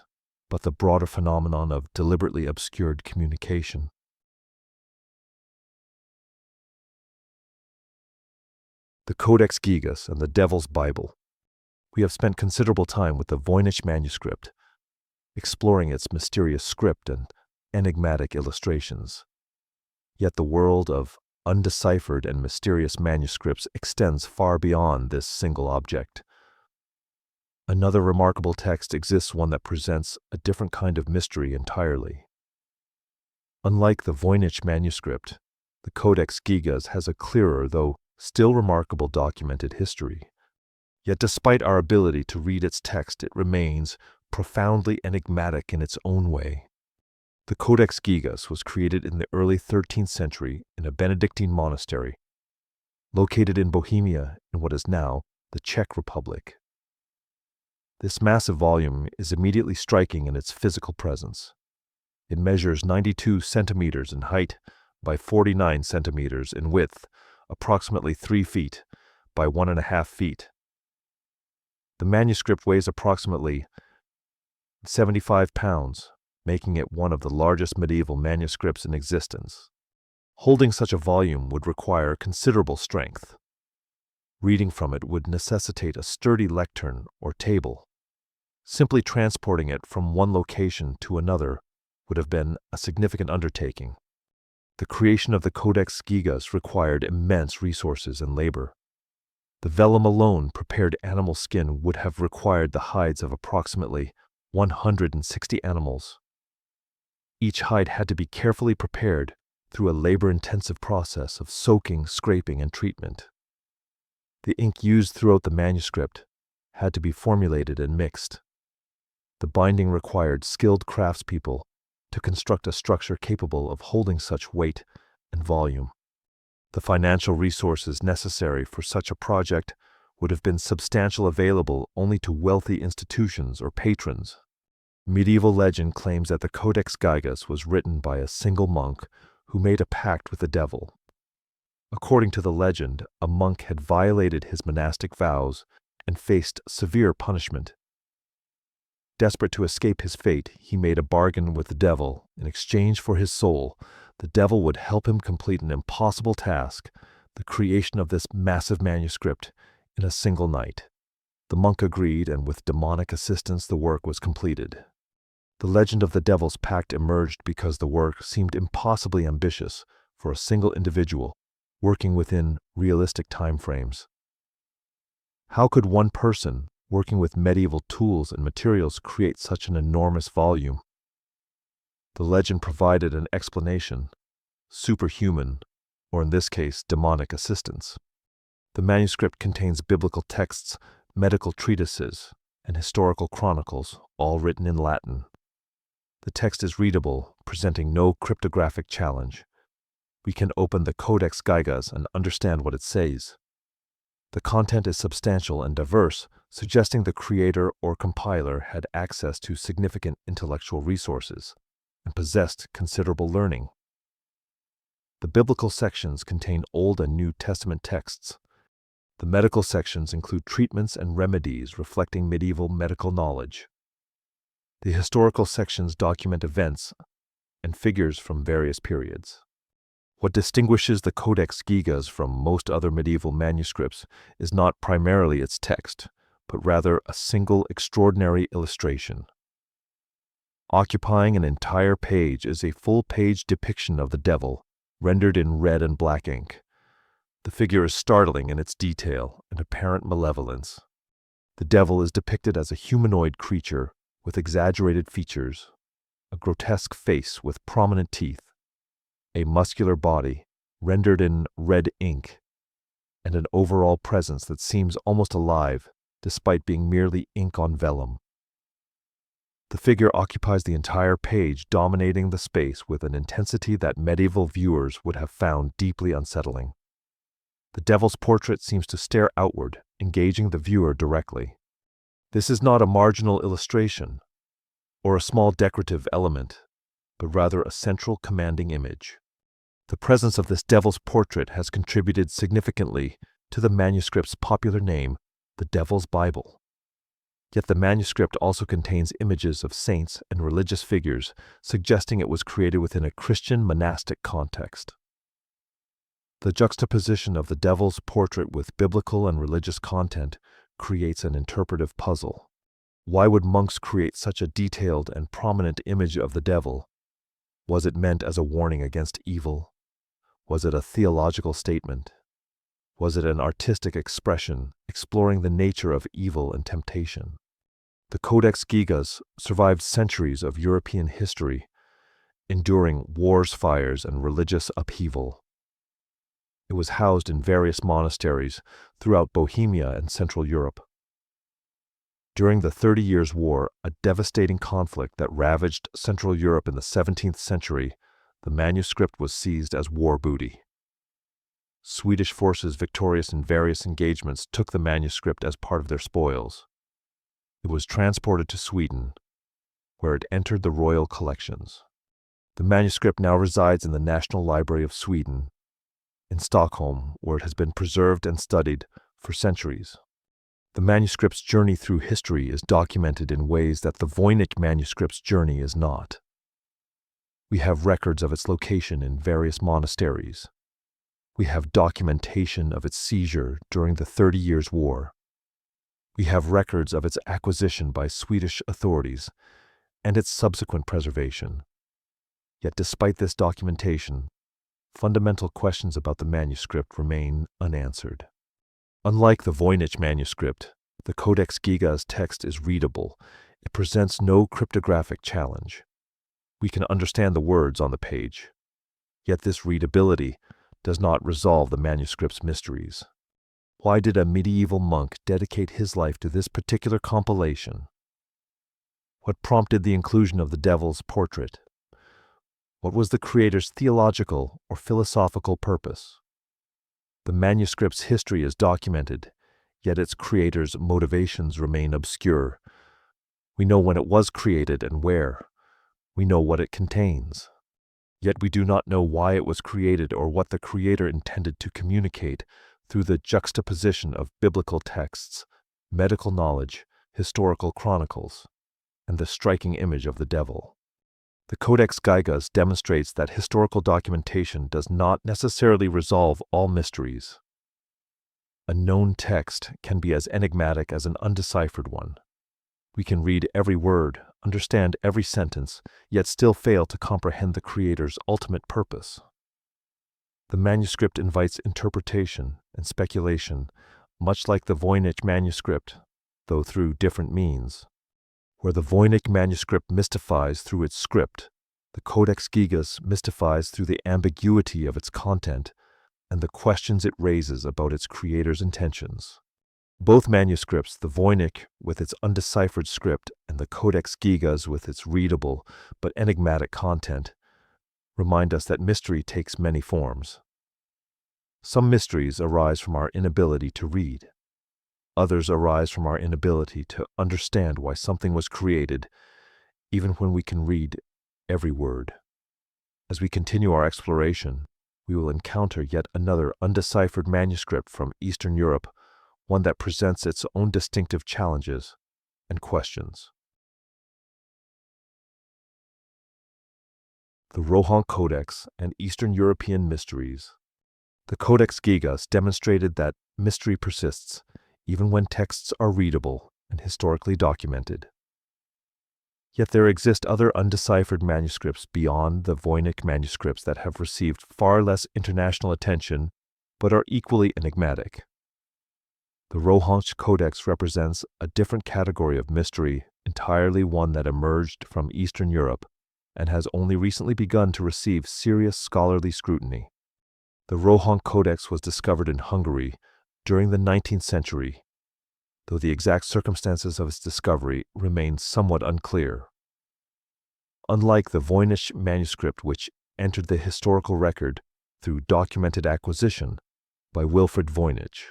but the broader phenomenon of deliberately obscured communication. The Codex Gigas and the Devil's Bible. We have spent considerable time with the Voynich Manuscript, exploring its mysterious script and enigmatic illustrations. Yet the world of undeciphered and mysterious manuscripts extends far beyond this single object. Another remarkable text exists, one that presents a different kind of mystery entirely. Unlike the Voynich manuscript, the Codex Gigas has a clearer, though still remarkable, documented history. Yet despite our ability to read its text, it remains profoundly enigmatic in its own way. The Codex Gigas was created in the early 13th century in a Benedictine monastery, located in Bohemia in what is now the Czech Republic. This massive volume is immediately striking in its physical presence. It measures 92 centimeters in height by 49 centimeters in width, approximately 3 feet by 1.5 feet. The manuscript weighs approximately 75 pounds, making it one of the largest medieval manuscripts in existence. Holding such a volume would require considerable strength. Reading from it would necessitate a sturdy lectern or table. Simply transporting it from one location to another would have been a significant undertaking. The creation of the Codex Gigas required immense resources and labor. The vellum alone, prepared animal skin, would have required the hides of approximately 160 animals. Each hide had to be carefully prepared through a labor-intensive process of soaking, scraping, and treatment. The ink used throughout the manuscript had to be formulated and mixed. The binding required skilled craftspeople to construct a structure capable of holding such weight and volume. The financial resources necessary for such a project would have been substantial, available only to wealthy institutions or patrons. Medieval legend claims that the Codex Gigas was written by a single monk who made a pact with the devil. According to the legend, a monk had violated his monastic vows and faced severe punishment. Desperate to escape his fate, he made a bargain with the devil. In exchange for his soul, the devil would help him complete an impossible task, the creation of this massive manuscript, in a single night. The monk agreed, and with demonic assistance the work was completed. The legend of the devil's pact emerged because the work seemed impossibly ambitious for a single individual, working within realistic time frames. How could one person, working with medieval tools and materials, create such an enormous volume? The legend provided an explanation: superhuman, or in this case, demonic assistance. The manuscript contains biblical texts, medical treatises, and historical chronicles, all written in Latin. The text is readable, presenting no cryptographic challenge. We can open the Codex Gigas and understand what it says. The content is substantial and diverse, suggesting the creator or compiler had access to significant intellectual resources and possessed considerable learning. The biblical sections contain Old and New Testament texts. The medical sections include treatments and remedies reflecting medieval medical knowledge. The historical sections document events and figures from various periods. What distinguishes the Codex Gigas from most other medieval manuscripts is not primarily its text, but rather a single extraordinary illustration. Occupying an entire page is a full-page depiction of the devil, rendered in red and black ink. The figure is startling in its detail and apparent malevolence. The devil is depicted as a humanoid creature with exaggerated features, a grotesque face with prominent teeth, a muscular body rendered in red ink, and an overall presence that seems almost alive despite being merely ink on vellum. The figure occupies the entire page, dominating the space with an intensity that medieval viewers would have found deeply unsettling. The devil's portrait seems to stare outward, engaging the viewer directly. This is not a marginal illustration or a small decorative element, but rather a central commanding image. The presence of this devil's portrait has contributed significantly to the manuscript's popular name, the Devil's Bible. Yet the manuscript also contains images of saints and religious figures, suggesting it was created within a Christian monastic context. The juxtaposition of the devil's portrait with biblical and religious content creates an interpretive puzzle. Why would monks create such a detailed and prominent image of the devil? Was it meant as a warning against evil? Was it a theological statement? Was it an artistic expression exploring the nature of evil and temptation? The Codex Gigas survived centuries of European history, enduring wars, fires, and religious upheaval. It was housed in various monasteries throughout Bohemia and Central Europe. During the 30 Years' War, a devastating conflict that ravaged Central Europe in the 17th century, the manuscript was seized as war booty. Swedish forces victorious in various engagements took the manuscript as part of their spoils. It was transported to Sweden, where it entered the royal collections. The manuscript now resides in the National Library of Sweden, in Stockholm, where it has been preserved and studied for centuries. The manuscript's journey through history is documented in ways that the Voynich Manuscript's journey is not. We have records of its location in various monasteries. We have documentation of its seizure during the 30 Years' War. We have records of its acquisition by Swedish authorities and its subsequent preservation. Yet despite this documentation, fundamental questions about the manuscript remain unanswered. Unlike the Voynich Manuscript, the Codex Gigas text is readable. It presents no cryptographic challenge. We can understand the words on the page. Yet this readability does not resolve the manuscript's mysteries. Why did a medieval monk dedicate his life to this particular compilation? What prompted the inclusion of the devil's portrait? What was the creator's theological or philosophical purpose? The manuscript's history is documented, yet its creator's motivations remain obscure. We know when it was created and where. We know what it contains. Yet we do not know why it was created or what the creator intended to communicate through the juxtaposition of biblical texts, medical knowledge, historical chronicles, and the striking image of the devil. The Codex Gigas demonstrates that historical documentation does not necessarily resolve all mysteries. A known text can be as enigmatic as an undeciphered one. We can read every word, understand every sentence, yet still fail to comprehend the creator's ultimate purpose. The manuscript invites interpretation and speculation, much like the Voynich Manuscript, though through different means. Where the Voynich Manuscript mystifies through its script, the Codex Gigas mystifies through the ambiguity of its content and the questions it raises about its creator's intentions. Both manuscripts, the Voynich with its undeciphered script and the Codex Gigas with its readable but enigmatic content, remind us that mystery takes many forms. Some mysteries arise from our inability to read. Others arise from our inability to understand why something was created, even when we can read every word. As we continue our exploration, we will encounter yet another undeciphered manuscript from Eastern Europe, one that presents its own distinctive challenges and questions. The Rohonc Codex and Eastern European Mysteries. The Codex Gigas demonstrated that mystery persists even when texts are readable and historically documented. Yet there exist other undeciphered manuscripts beyond the Voynich manuscripts that have received far less international attention but are equally enigmatic. The Rohonc Codex represents a different category of mystery, entirely one that emerged from Eastern Europe and has only recently begun to receive serious scholarly scrutiny. The Rohonc Codex was discovered in Hungary during the 19th century, though the exact circumstances of its discovery remain somewhat unclear. Unlike the Voynich manuscript, which entered the historical record through documented acquisition by Wilfrid Voynich,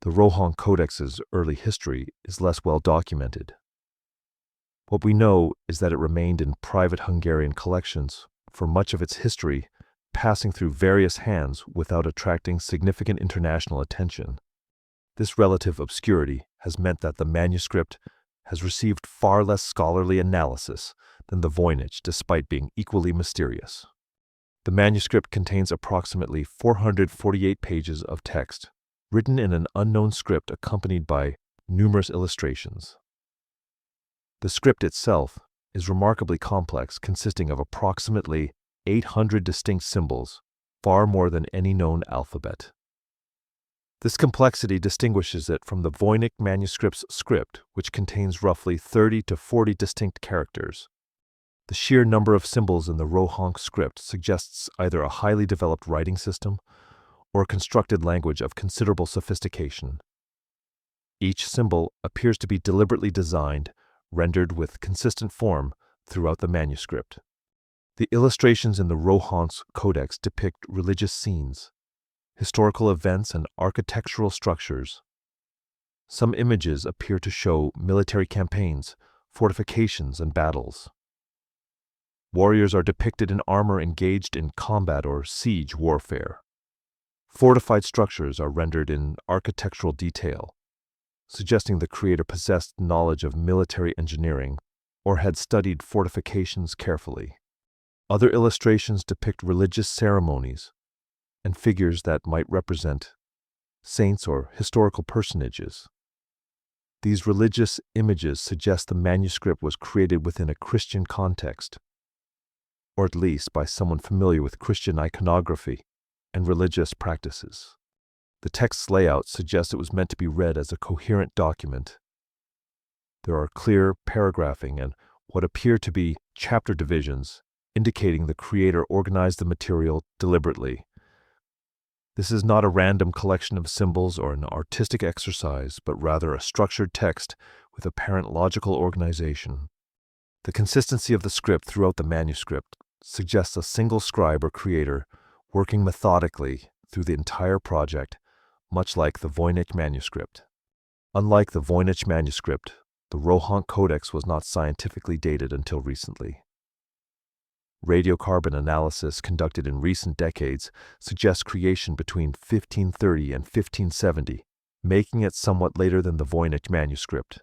the Rohonc Codex's early history is less well documented. What we know is that it remained in private Hungarian collections for much of its history, passing through various hands without attracting significant international attention. This relative obscurity has meant that the manuscript has received far less scholarly analysis than the Voynich, despite being equally mysterious. The manuscript contains approximately 448 pages of text, written in an unknown script accompanied by numerous illustrations. The script itself is remarkably complex, consisting of approximately 800 distinct symbols, far more than any known alphabet. This complexity distinguishes it from the Voynich manuscript's script, which contains roughly 30 to 40 distinct characters. The sheer number of symbols in the Rohonc script suggests either a highly developed writing system or a constructed language of considerable sophistication. Each symbol appears to be deliberately designed, rendered with consistent form throughout the manuscript. The illustrations in the Rohonc Codex depict religious scenes, historical events, and architectural structures. Some images appear to show military campaigns, fortifications, and battles. Warriors are depicted in armor engaged in combat or siege warfare. Fortified structures are rendered in architectural detail, suggesting the creator possessed knowledge of military engineering or had studied fortifications carefully. Other illustrations depict religious ceremonies and figures that might represent saints or historical personages. These religious images suggest the manuscript was created within a Christian context, or at least by someone familiar with Christian iconography and religious practices. The text's layout suggests it was meant to be read as a coherent document. There are clear paragraphing and what appear to be chapter divisions, indicating the creator organized the material deliberately. This is not a random collection of symbols or an artistic exercise, but rather a structured text with apparent logical organization. The consistency of the script throughout the manuscript suggests a single scribe or creator working methodically through the entire project, much like the Voynich Manuscript. Unlike the Voynich Manuscript, the Rohonc Codex was not scientifically dated until recently. Radiocarbon analysis conducted in recent decades suggests creation between 1530 and 1570, making it somewhat later than the Voynich Manuscript.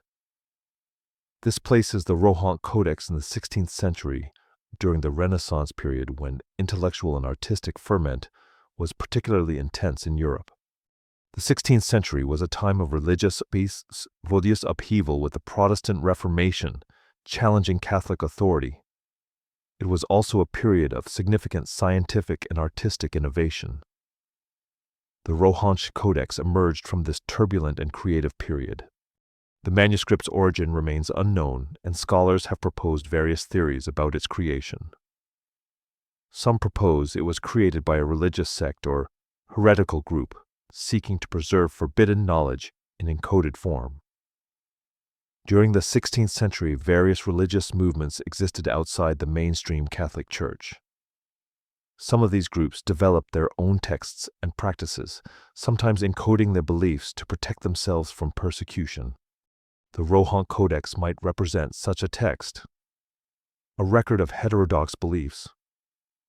This places the Rohonc Codex in the 16th century, during the Renaissance period when intellectual and artistic ferment was particularly intense in Europe. The 16th century was a time of religious upheaval with the Protestant Reformation challenging Catholic authority. It was also a period of significant scientific and artistic innovation. The Rohonc Codex emerged from this turbulent and creative period. The manuscript's origin remains unknown, and scholars have proposed various theories about its creation. Some propose it was created by a religious sect or heretical group seeking to preserve forbidden knowledge in encoded form. During the 16th century, various religious movements existed outside the mainstream Catholic Church. Some of these groups developed their own texts and practices, sometimes encoding their beliefs to protect themselves from persecution. The Rohonc Codex might represent such a text, a record of heterodox beliefs,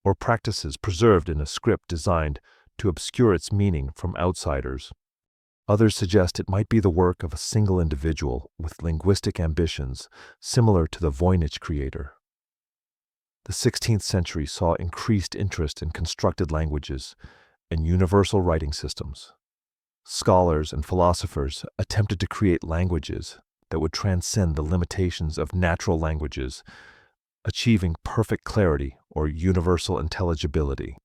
or practices preserved in a script designed to obscure its meaning from outsiders. Others suggest it might be the work of a single individual with linguistic ambitions similar to the Voynich creator. The 16th century saw increased interest in constructed languages and universal writing systems. Scholars and philosophers attempted to create languages that would transcend the limitations of natural languages, achieving perfect clarity or universal intelligibility.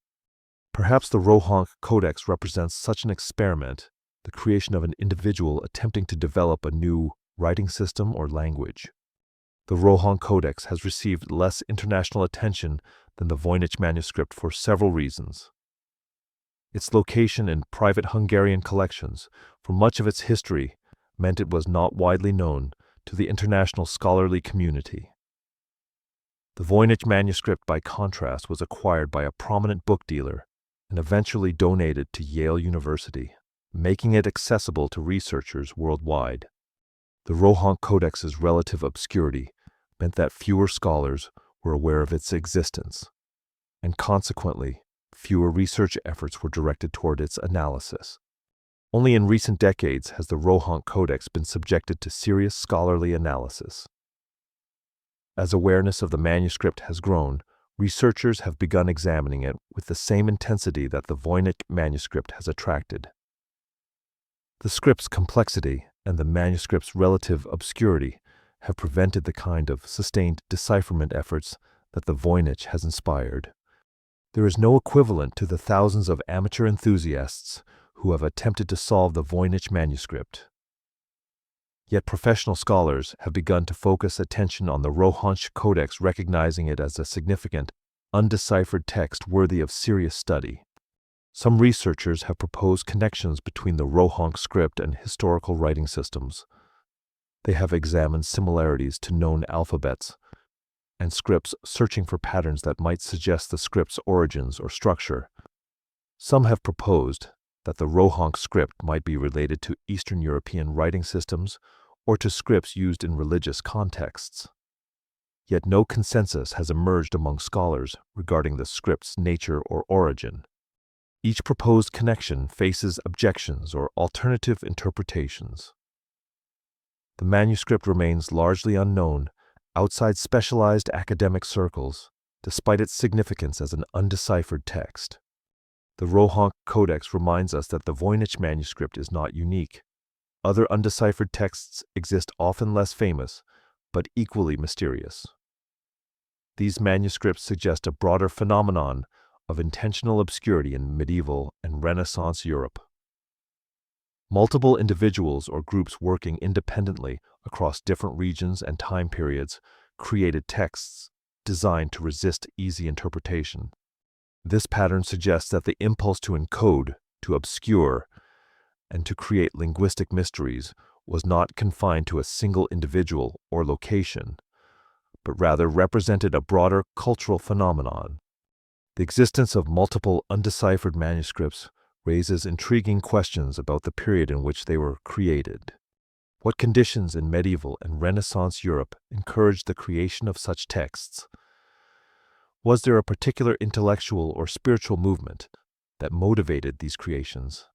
Perhaps the Rohonc Codex represents such an experiment, the creation of an individual attempting to develop a new writing system or language. The Rohonc Codex has received less international attention than the Voynich Manuscript for several reasons. Its location in private Hungarian collections for much of its history meant it was not widely known to the international scholarly community. The Voynich Manuscript, by contrast, was acquired by a prominent book dealer and eventually donated to Yale University, making it accessible to researchers worldwide. The Rohonc Codex's relative obscurity meant that fewer scholars were aware of its existence, and consequently, fewer research efforts were directed toward its analysis. Only in recent decades has the Rohonc Codex been subjected to serious scholarly analysis. As awareness of the manuscript has grown, researchers have begun examining it with the same intensity that the Voynich Manuscript has attracted. The script's complexity and the manuscript's relative obscurity have prevented the kind of sustained decipherment efforts that the Voynich has inspired. There is no equivalent to the thousands of amateur enthusiasts who have attempted to solve the Voynich Manuscript. Yet professional scholars have begun to focus attention on the Rohonc Codex, recognizing it as a significant, undeciphered text worthy of serious study. Some researchers have proposed connections between the Rohonc script and historical writing systems. They have examined similarities to known alphabets and scripts, searching for patterns that might suggest the script's origins or structure. Some have proposed that the Rohonc script might be related to Eastern European writing systems or to scripts used in religious contexts. Yet no consensus has emerged among scholars regarding the script's nature or origin. Each proposed connection faces objections or alternative interpretations. The manuscript remains largely unknown outside specialized academic circles, despite its significance as an undeciphered text. The Rohonc Codex reminds us that the Voynich Manuscript is not unique. Other undeciphered texts exist, often less famous, but equally mysterious. These manuscripts suggest a broader phenomenon of intentional obscurity in medieval and Renaissance Europe. Multiple individuals or groups working independently across different regions and time periods created texts designed to resist easy interpretation. This pattern suggests that the impulse to encode, to obscure, and to create linguistic mysteries was not confined to a single individual or location, but rather represented a broader cultural phenomenon. The existence of multiple undeciphered manuscripts raises intriguing questions about the period in which they were created. What conditions in medieval and Renaissance Europe encouraged the creation of such texts? Was there a particular intellectual or spiritual movement that motivated these creations?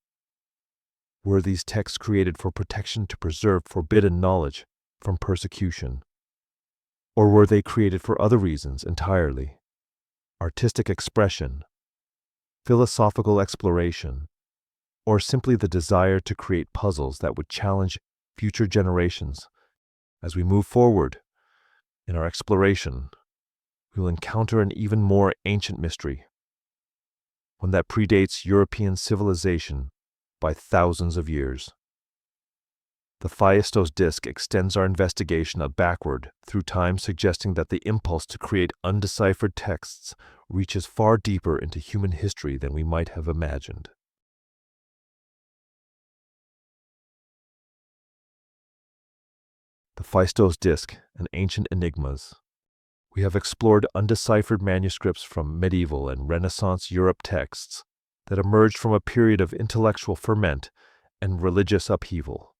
Were these texts created for protection to preserve forbidden knowledge from persecution? Or were they created for other reasons entirely? Artistic expression, philosophical exploration, or simply the desire to create puzzles that would challenge future generations? As we move forward in our exploration, we will encounter an even more ancient mystery, one that predates European civilization by thousands of years. The Phaistos disk extends our investigation backward through time, suggesting that the impulse to create undeciphered texts reaches far deeper into human history than we might have imagined. The Phaistos disk and ancient enigmas. We have explored undeciphered manuscripts from medieval and Renaissance Europe texts that emerged from a period of intellectual ferment and religious upheaval.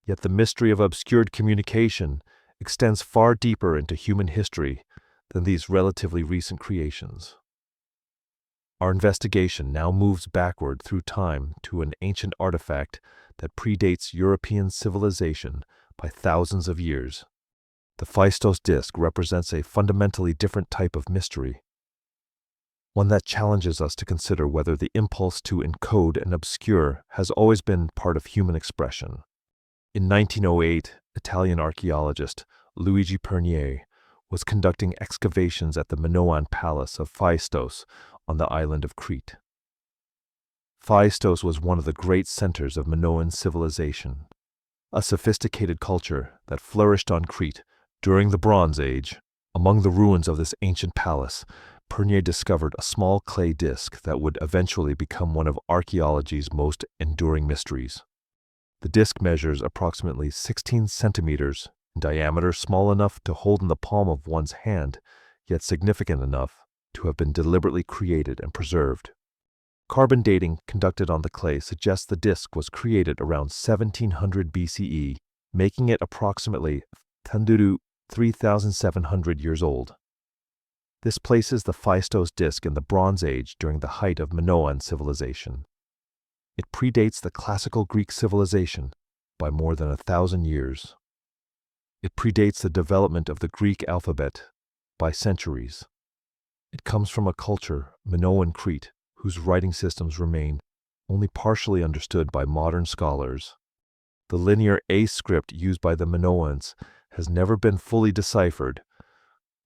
Yet the mystery of obscured communication extends far deeper into human history than these relatively recent creations. Our investigation now moves backward through time to an ancient artifact that predates European civilization by thousands of years. The Phaistos disk represents a fundamentally different type of mystery, one that challenges us to consider whether the impulse to encode and obscure has always been part of human expression. In 1908, Italian archaeologist Luigi Pernier was conducting excavations at the Minoan palace of Phaistos on the island of Crete. Phaistos was one of the great centers of Minoan civilization, a sophisticated culture that flourished on Crete during the Bronze Age. Among the ruins of this ancient palace, Pernier discovered a small clay disk that would eventually become one of archaeology's most enduring mysteries. The disk measures approximately 16 centimeters in diameter, small enough to hold in the palm of one's hand, yet significant enough to have been deliberately created and preserved. Carbon dating conducted on the clay suggests the disk was created around 1700 BCE, making it approximately 3,700 years old. This places the Phaistos disk in the Bronze Age during the height of Minoan civilization. It predates the classical Greek civilization by more than 1,000 years. It predates the development of the Greek alphabet by centuries. It comes from a culture, Minoan Crete, whose writing systems remain only partially understood by modern scholars. The linear A script used by the Minoans has never been fully deciphered,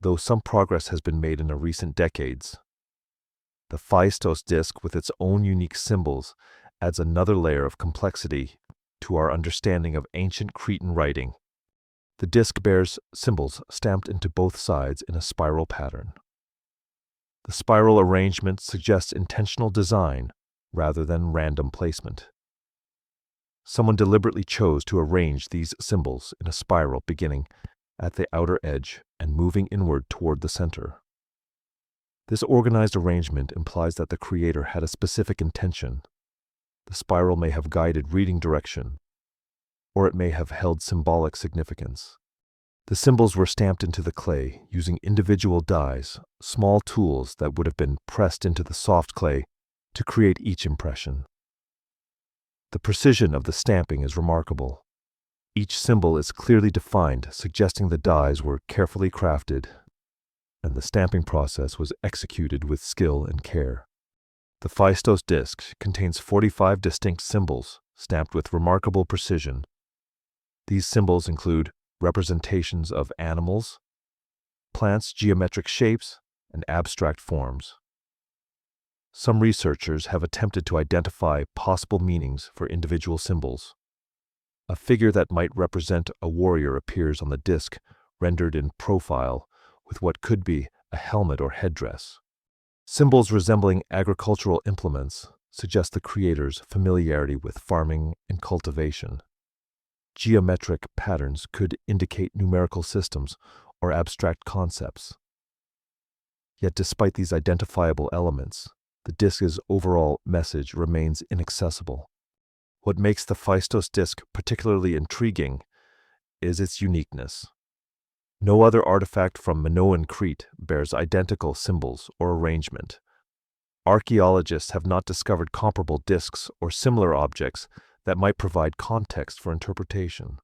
though some progress has been made in the recent decades. The Phaistos disk, with its own unique symbols, adds another layer of complexity to our understanding of ancient Cretan writing. The disk bears symbols stamped into both sides in a spiral pattern. The spiral arrangement suggests intentional design rather than random placement. Someone deliberately chose to arrange these symbols in a spiral beginning at the outer edge and moving inward toward the center. This organized arrangement implies that the creator had a specific intention. The spiral may have guided reading direction, or it may have held symbolic significance. The symbols were stamped into the clay using individual dies, small tools that would have been pressed into the soft clay to create each impression. The precision of the stamping is remarkable. Each symbol is clearly defined, suggesting the dies were carefully crafted, and the stamping process was executed with skill and care. The Phaistos disk contains 45 distinct symbols stamped with remarkable precision. These symbols include representations of animals, plants, geometric shapes, and abstract forms. Some researchers have attempted to identify possible meanings for individual symbols. A figure that might represent a warrior appears on the disc, rendered in profile, with what could be a helmet or headdress. Symbols resembling agricultural implements suggest the creator's familiarity with farming and cultivation. Geometric patterns could indicate numerical systems or abstract concepts. Yet despite these identifiable elements, the disc's overall message remains inaccessible. What makes the Phaistos disc particularly intriguing is its uniqueness. No other artifact from Minoan Crete bears identical symbols or arrangement. Archaeologists have not discovered comparable discs or similar objects that might provide context for interpretation.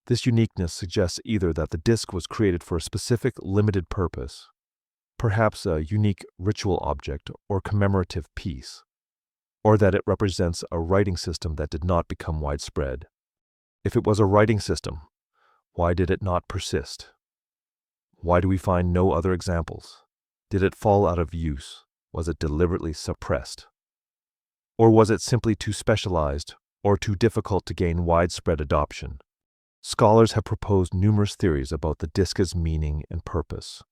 This uniqueness suggests either that the disc was created for a specific limited purpose, perhaps a unique ritual object or commemorative piece, or that it represents a writing system that did not become widespread. If it was a writing system, why did it not persist? Why do we find no other examples? Did it fall out of use? Was it deliberately suppressed? Or was it simply too specialized or too difficult to gain widespread adoption? Scholars have proposed numerous theories about the disc's meaning and purpose.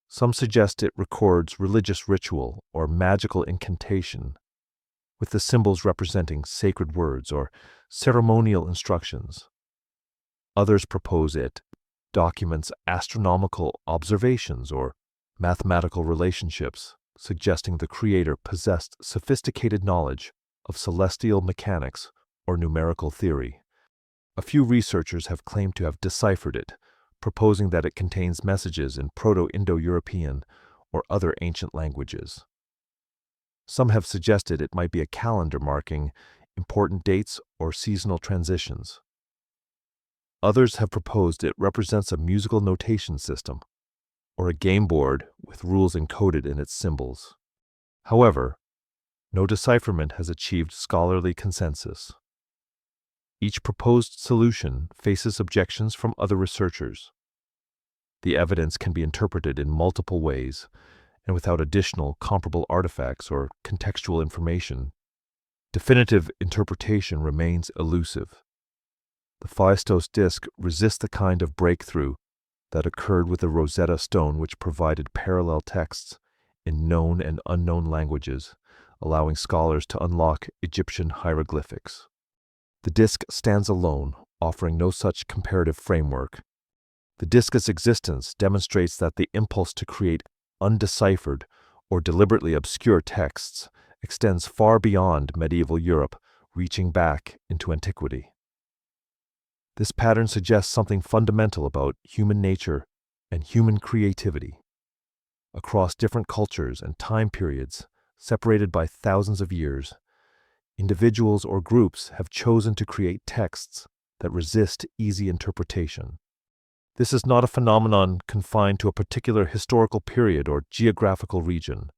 Some suggest it records religious ritual or magical incantation, with the symbols representing sacred words or ceremonial instructions. Others propose it documents astronomical observations or mathematical relationships, suggesting the creator possessed sophisticated knowledge of celestial mechanics or numerical theory. A few researchers have claimed to have deciphered it, proposing that it contains messages in Proto-Indo-European or other ancient languages. Some have suggested it might be a calendar marking important dates or seasonal transitions. Others have proposed it represents a musical notation system or a game board with rules encoded in its symbols. However, no decipherment has achieved scholarly consensus. Each proposed solution faces objections from other researchers. The evidence can be interpreted in multiple ways, and without additional comparable artifacts or contextual information, definitive interpretation remains elusive. The Phaistos disc resists the kind of breakthrough that occurred with the Rosetta Stone, which provided parallel texts in known and unknown languages, allowing scholars to unlock Egyptian hieroglyphics. The disc stands alone, offering no such comparative framework. The disc's existence demonstrates that the impulse to create undeciphered or deliberately obscure texts extends far beyond medieval Europe, reaching back into antiquity. This pattern suggests something fundamental about human nature and human creativity. Across different cultures and time periods, separated by thousands of years, individuals or groups have chosen to create texts that resist easy interpretation. This is not a phenomenon confined to a particular historical period or geographical region.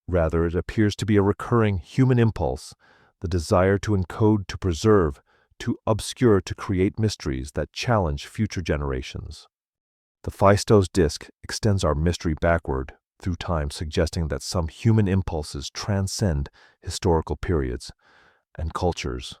Rather, it appears to be a recurring human impulse, the desire to encode, to preserve, to obscure, to create mysteries that challenge future generations. The Phaistos disc extends our mystery backward through time, suggesting that some human impulses transcend historical periods and cultures.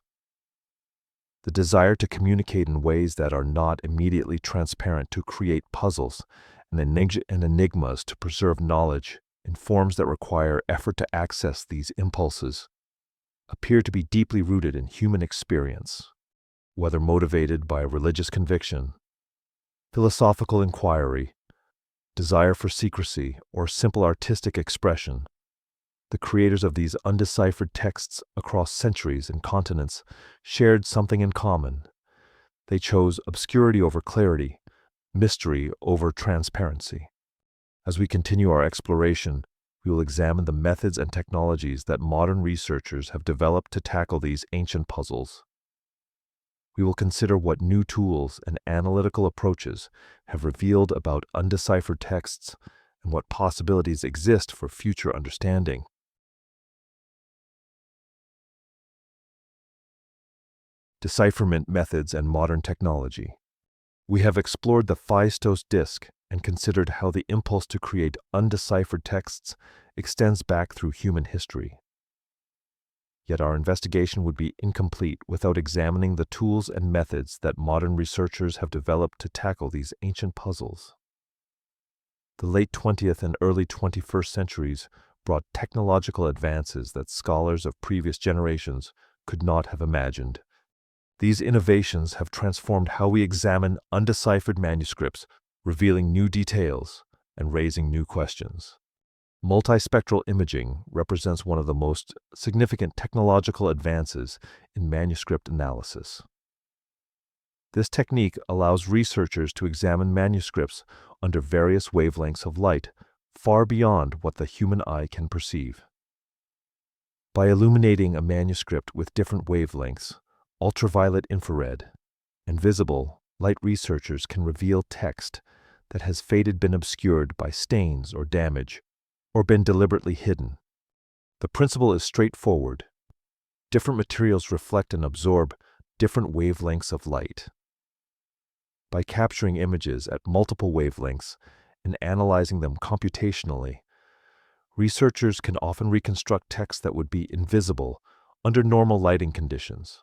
The desire to communicate in ways that are not immediately transparent, to create puzzles and enigmas, to preserve knowledge in forms that require effort to access these impulses, appear to be deeply rooted in human experience, whether motivated by religious conviction, philosophical inquiry, desire for secrecy, or simple artistic expression. The creators of these undeciphered texts across centuries and continents shared something in common. They chose obscurity over clarity, mystery over transparency. As we continue our exploration, we will examine the methods and technologies that modern researchers have developed to tackle these ancient puzzles. We will consider what new tools and analytical approaches have revealed about undeciphered texts and what possibilities exist for future understanding. Decipherment methods and modern technology. We have explored the Phaistos disc and considered how the impulse to create undeciphered texts extends back through human history. Yet our investigation would be incomplete without examining the tools and methods that modern researchers have developed to tackle these ancient puzzles. The late 20th and early 21st centuries brought technological advances that scholars of previous generations could not have imagined. These innovations have transformed how we examine undeciphered manuscripts, revealing new details and raising new questions. Multispectral imaging represents one of the most significant technological advances in manuscript analysis. This technique allows researchers to examine manuscripts under various wavelengths of light, far beyond what the human eye can perceive. By illuminating a manuscript with different wavelengths, ultraviolet, infrared, and visible light, researchers can reveal text that has faded, been obscured by stains or damage, or been deliberately hidden. The principle is straightforward. Different materials reflect and absorb different wavelengths of light. By capturing images at multiple wavelengths and analyzing them computationally, researchers can often reconstruct text that would be invisible under normal lighting conditions.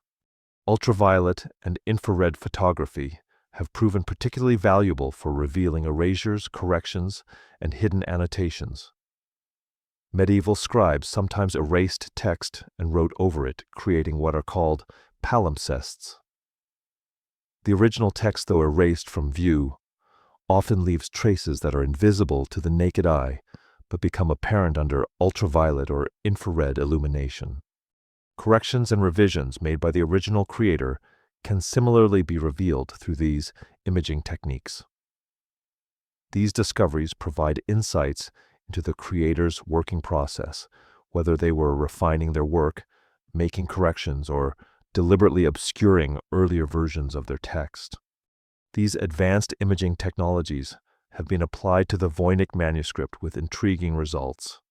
Ultraviolet and infrared photography have proven particularly valuable for revealing erasures, corrections, and hidden annotations. Medieval scribes sometimes erased text and wrote over it, creating what are called palimpsests. The original text, though erased from view, often leaves traces that are invisible to the naked eye, but become apparent under ultraviolet or infrared illumination. Corrections and revisions made by the original creator can similarly be revealed through these imaging techniques. These discoveries provide insights into the creator's working process, whether they were refining their work, making corrections, or deliberately obscuring earlier versions of their text. These advanced imaging technologies have been applied to the Voynich Manuscript with intriguing results.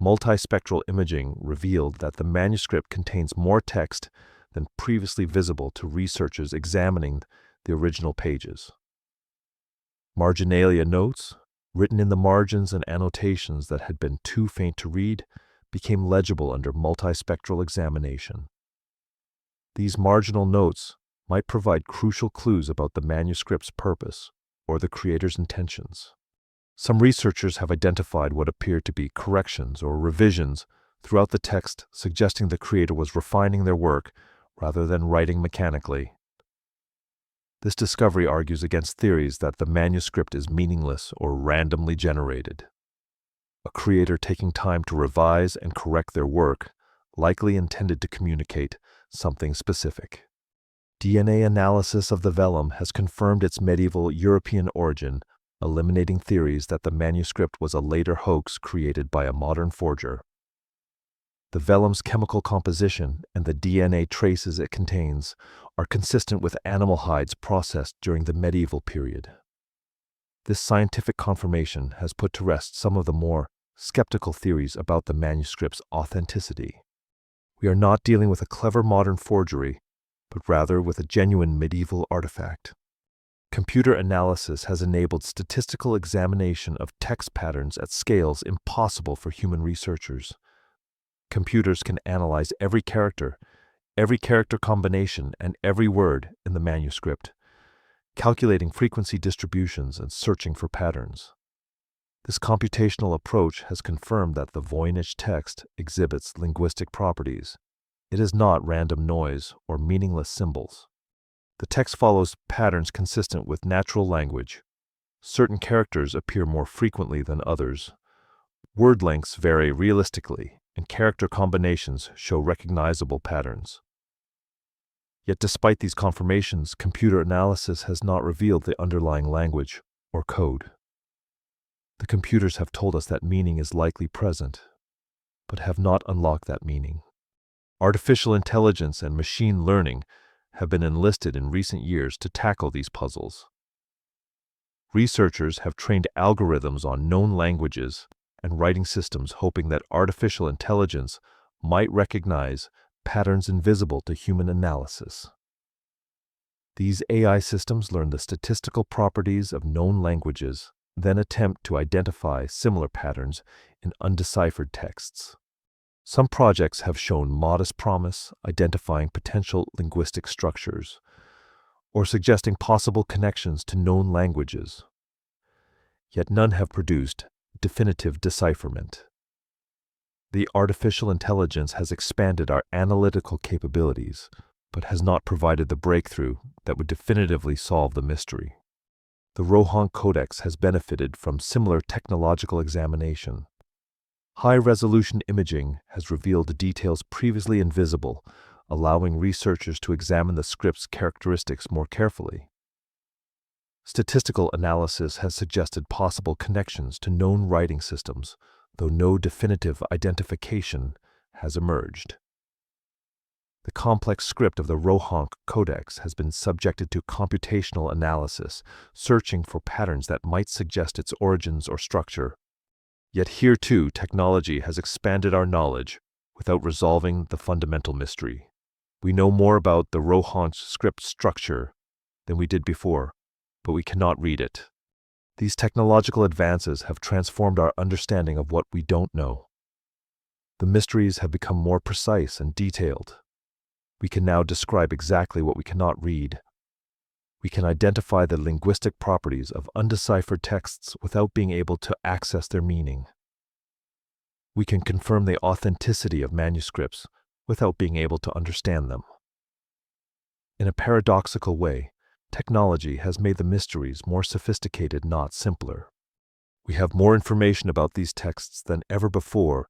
Multispectral imaging revealed that the manuscript contains more text than previously visible to researchers examining the original pages. Marginalia notes, written in the margins and annotations that had been too faint to read, became legible under multispectral examination. These marginal notes might provide crucial clues about the manuscript's purpose or the creator's intentions. Some researchers have identified what appeared to be corrections or revisions throughout the text, suggesting the creator was refining their work rather than writing mechanically. This discovery argues against theories that the manuscript is meaningless or randomly generated. A creator taking time to revise and correct their work likely intended to communicate something specific. DNA analysis of the vellum has confirmed its medieval European origin, eliminating theories that the manuscript was a later hoax created by a modern forger. The vellum's chemical composition and the DNA traces it contains are consistent with animal hides processed during the medieval period. This scientific confirmation has put to rest some of the more skeptical theories about the manuscript's authenticity. We are not dealing with a clever modern forgery, but rather with a genuine medieval artifact. Computer analysis has enabled statistical examination of text patterns at scales impossible for human researchers. Computers can analyze every character combination, and every word in the manuscript, calculating frequency distributions and searching for patterns. This computational approach has confirmed that the Voynich text exhibits linguistic properties. It is not random noise or meaningless symbols. The text follows patterns consistent with natural language. Certain characters appear more frequently than others. Word lengths vary realistically, and character combinations show recognizable patterns. Yet despite these confirmations, computer analysis has not revealed the underlying language or code. The computers have told us that meaning is likely present, but have not unlocked that meaning. Artificial intelligence and machine learning have been enlisted in recent years to tackle these puzzles. Researchers have trained algorithms on known languages and writing systems, hoping that artificial intelligence might recognize patterns invisible to human analysis. These AI systems learn the statistical properties of known languages, then attempt to identify similar patterns in undeciphered texts. Some projects have shown modest promise, identifying potential linguistic structures, or suggesting possible connections to known languages. Yet none have produced definitive decipherment. The artificial intelligence has expanded our analytical capabilities, but has not provided the breakthrough that would definitively solve the mystery. The Rohonc Codex has benefited from similar technological examination. High-resolution imaging has revealed details previously invisible, allowing researchers to examine the script's characteristics more carefully. Statistical analysis has suggested possible connections to known writing systems, though no definitive identification has emerged. The complex script of the Rohonc Codex has been subjected to computational analysis, searching for patterns that might suggest its origins or structure. Yet here too, technology has expanded our knowledge without resolving the fundamental mystery. We know more about the Rohonc script structure than we did before, but we cannot read it. These technological advances have transformed our understanding of what we don't know. The mysteries have become more precise and detailed. We can now describe exactly what we cannot read. We can identify the linguistic properties of undeciphered texts without being able to access their meaning. We can confirm the authenticity of manuscripts without being able to understand them. In a paradoxical way, technology has made the mysteries more sophisticated, not simpler. We have more information about these texts than ever before,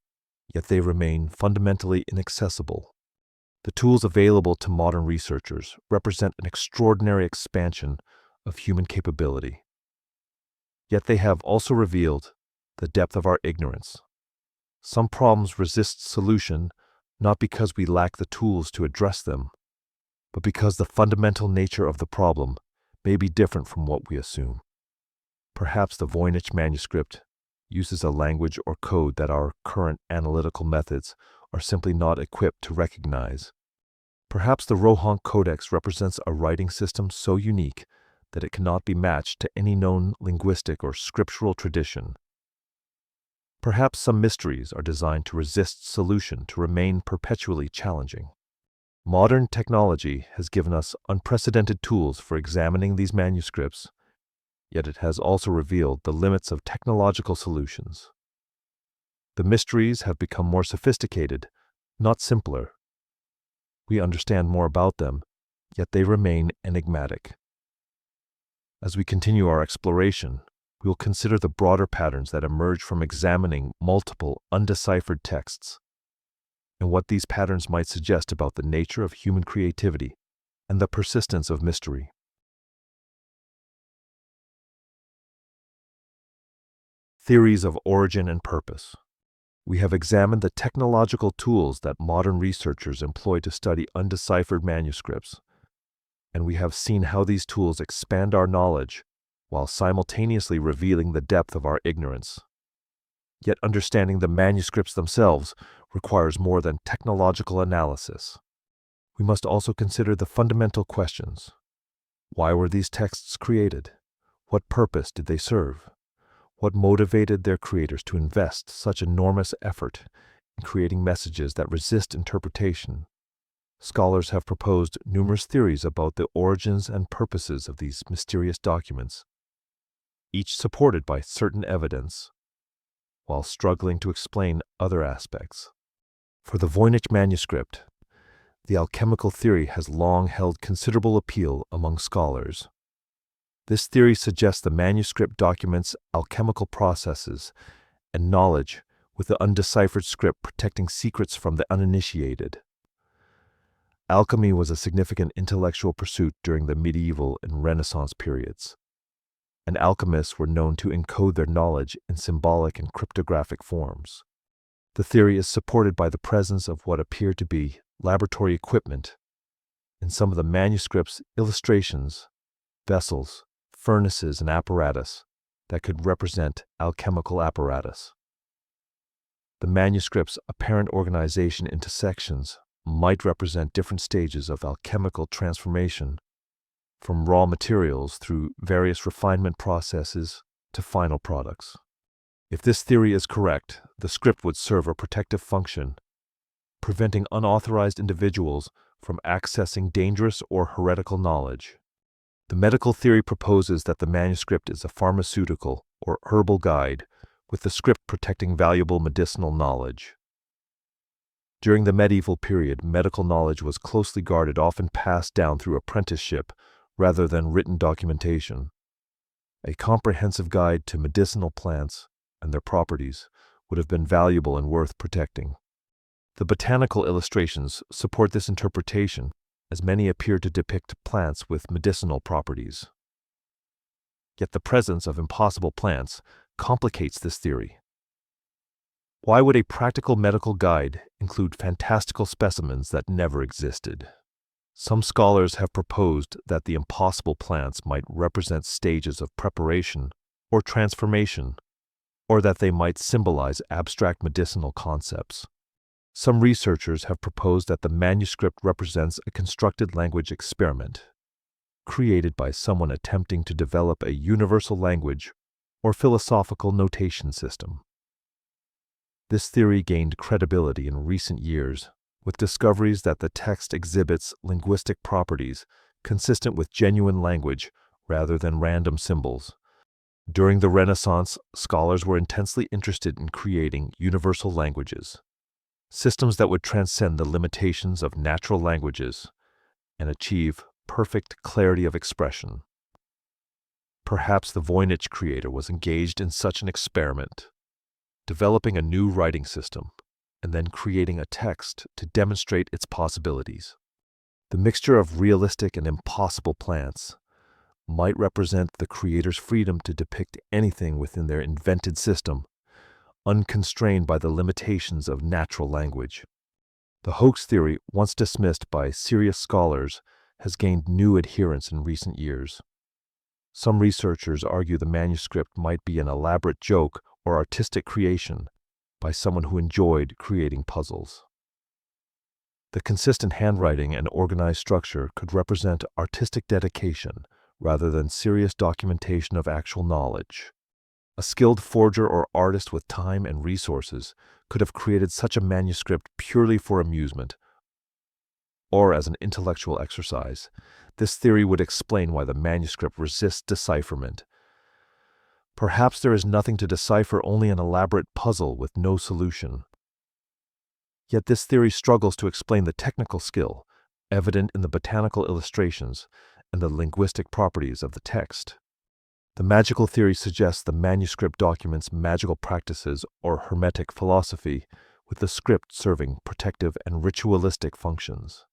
yet they remain fundamentally inaccessible. The tools available to modern researchers represent an extraordinary expansion of human capability. Yet they have also revealed the depth of our ignorance. Some problems resist solution not because we lack the tools to address them, but because the fundamental nature of the problem may be different from what we assume. Perhaps the Voynich Manuscript uses a language or code that our current analytical methods are simply not equipped to recognize. Perhaps the Rohonc Codex represents a writing system so unique that it cannot be matched to any known linguistic or scriptural tradition. Perhaps some mysteries are designed to resist solution, to remain perpetually challenging. Modern technology has given us unprecedented tools for examining these manuscripts, yet it has also revealed the limits of technological solutions. The mysteries have become more sophisticated, not simpler. We understand more about them, yet they remain enigmatic. As we continue our exploration, we will consider the broader patterns that emerge from examining multiple undeciphered texts, and what these patterns might suggest about the nature of human creativity and the persistence of mystery. Theories of origin and purpose. We have examined the technological tools that modern researchers employ to study undeciphered manuscripts, and we have seen how these tools expand our knowledge while simultaneously revealing the depth of our ignorance. Yet understanding the manuscripts themselves requires more than technological analysis. We must also consider the fundamental questions. Why were these texts created? What purpose did they serve? What motivated their creators to invest such enormous effort in creating messages that resist interpretation? Scholars have proposed numerous theories about the origins and purposes of these mysterious documents, each supported by certain evidence, while struggling to explain other aspects. For the Voynich Manuscript, the alchemical theory has long held considerable appeal among scholars. This theory suggests the manuscript documents alchemical processes and knowledge, with the undeciphered script protecting secrets from the uninitiated. Alchemy was a significant intellectual pursuit during the medieval and Renaissance periods, and alchemists were known to encode their knowledge in symbolic and cryptographic forms. The theory is supported by the presence of what appear to be laboratory equipment in some of the manuscript's illustrations, vessels, furnaces, and apparatus that could represent alchemical apparatus. The manuscript's apparent organization into sections might represent different stages of alchemical transformation from raw materials through various refinement processes to final products. If this theory is correct, the script would serve a protective function, preventing unauthorized individuals from accessing dangerous or heretical knowledge. The medical theory proposes that the manuscript is a pharmaceutical or herbal guide, with the script protecting valuable medicinal knowledge. During the medieval period, medical knowledge was closely guarded, often passed down through apprenticeship rather than written documentation. A comprehensive guide to medicinal plants and their properties would have been valuable and worth protecting. The botanical illustrations support this interpretation, as many appear to depict plants with medicinal properties. Yet the presence of impossible plants complicates this theory. Why would a practical medical guide include fantastical specimens that never existed? Some scholars have proposed that the impossible plants might represent stages of preparation or transformation, or that they might symbolize abstract medicinal concepts. Some researchers have proposed that the manuscript represents a constructed language experiment, created by someone attempting to develop a universal language or philosophical notation system. This theory gained credibility in recent years, with discoveries that the text exhibits linguistic properties consistent with genuine language rather than random symbols. During the Renaissance, scholars were intensely interested in creating universal languages, systems that would transcend the limitations of natural languages and achieve perfect clarity of expression. Perhaps the Voynich creator was engaged in such an experiment, developing a new writing system and then creating a text to demonstrate its possibilities. The mixture of realistic and impossible plants might represent the creator's freedom to depict anything within their invented system, unconstrained by the limitations of natural language. The hoax theory, once dismissed by serious scholars, has gained new adherents in recent years. Some researchers argue the manuscript might be an elaborate joke or artistic creation by someone who enjoyed creating puzzles. The consistent handwriting and organized structure could represent artistic dedication rather than serious documentation of actual knowledge. A skilled forger or artist with time and resources could have created such a manuscript purely for amusement or as an intellectual exercise. This theory would explain why the manuscript resists decipherment. Perhaps there is nothing to decipher, only an elaborate puzzle with no solution. Yet this theory struggles to explain the technical skill evident in the botanical illustrations and the linguistic properties of the text. The magical theory suggests the manuscript documents magical practices or hermetic philosophy, with the script serving protective and ritualistic functions.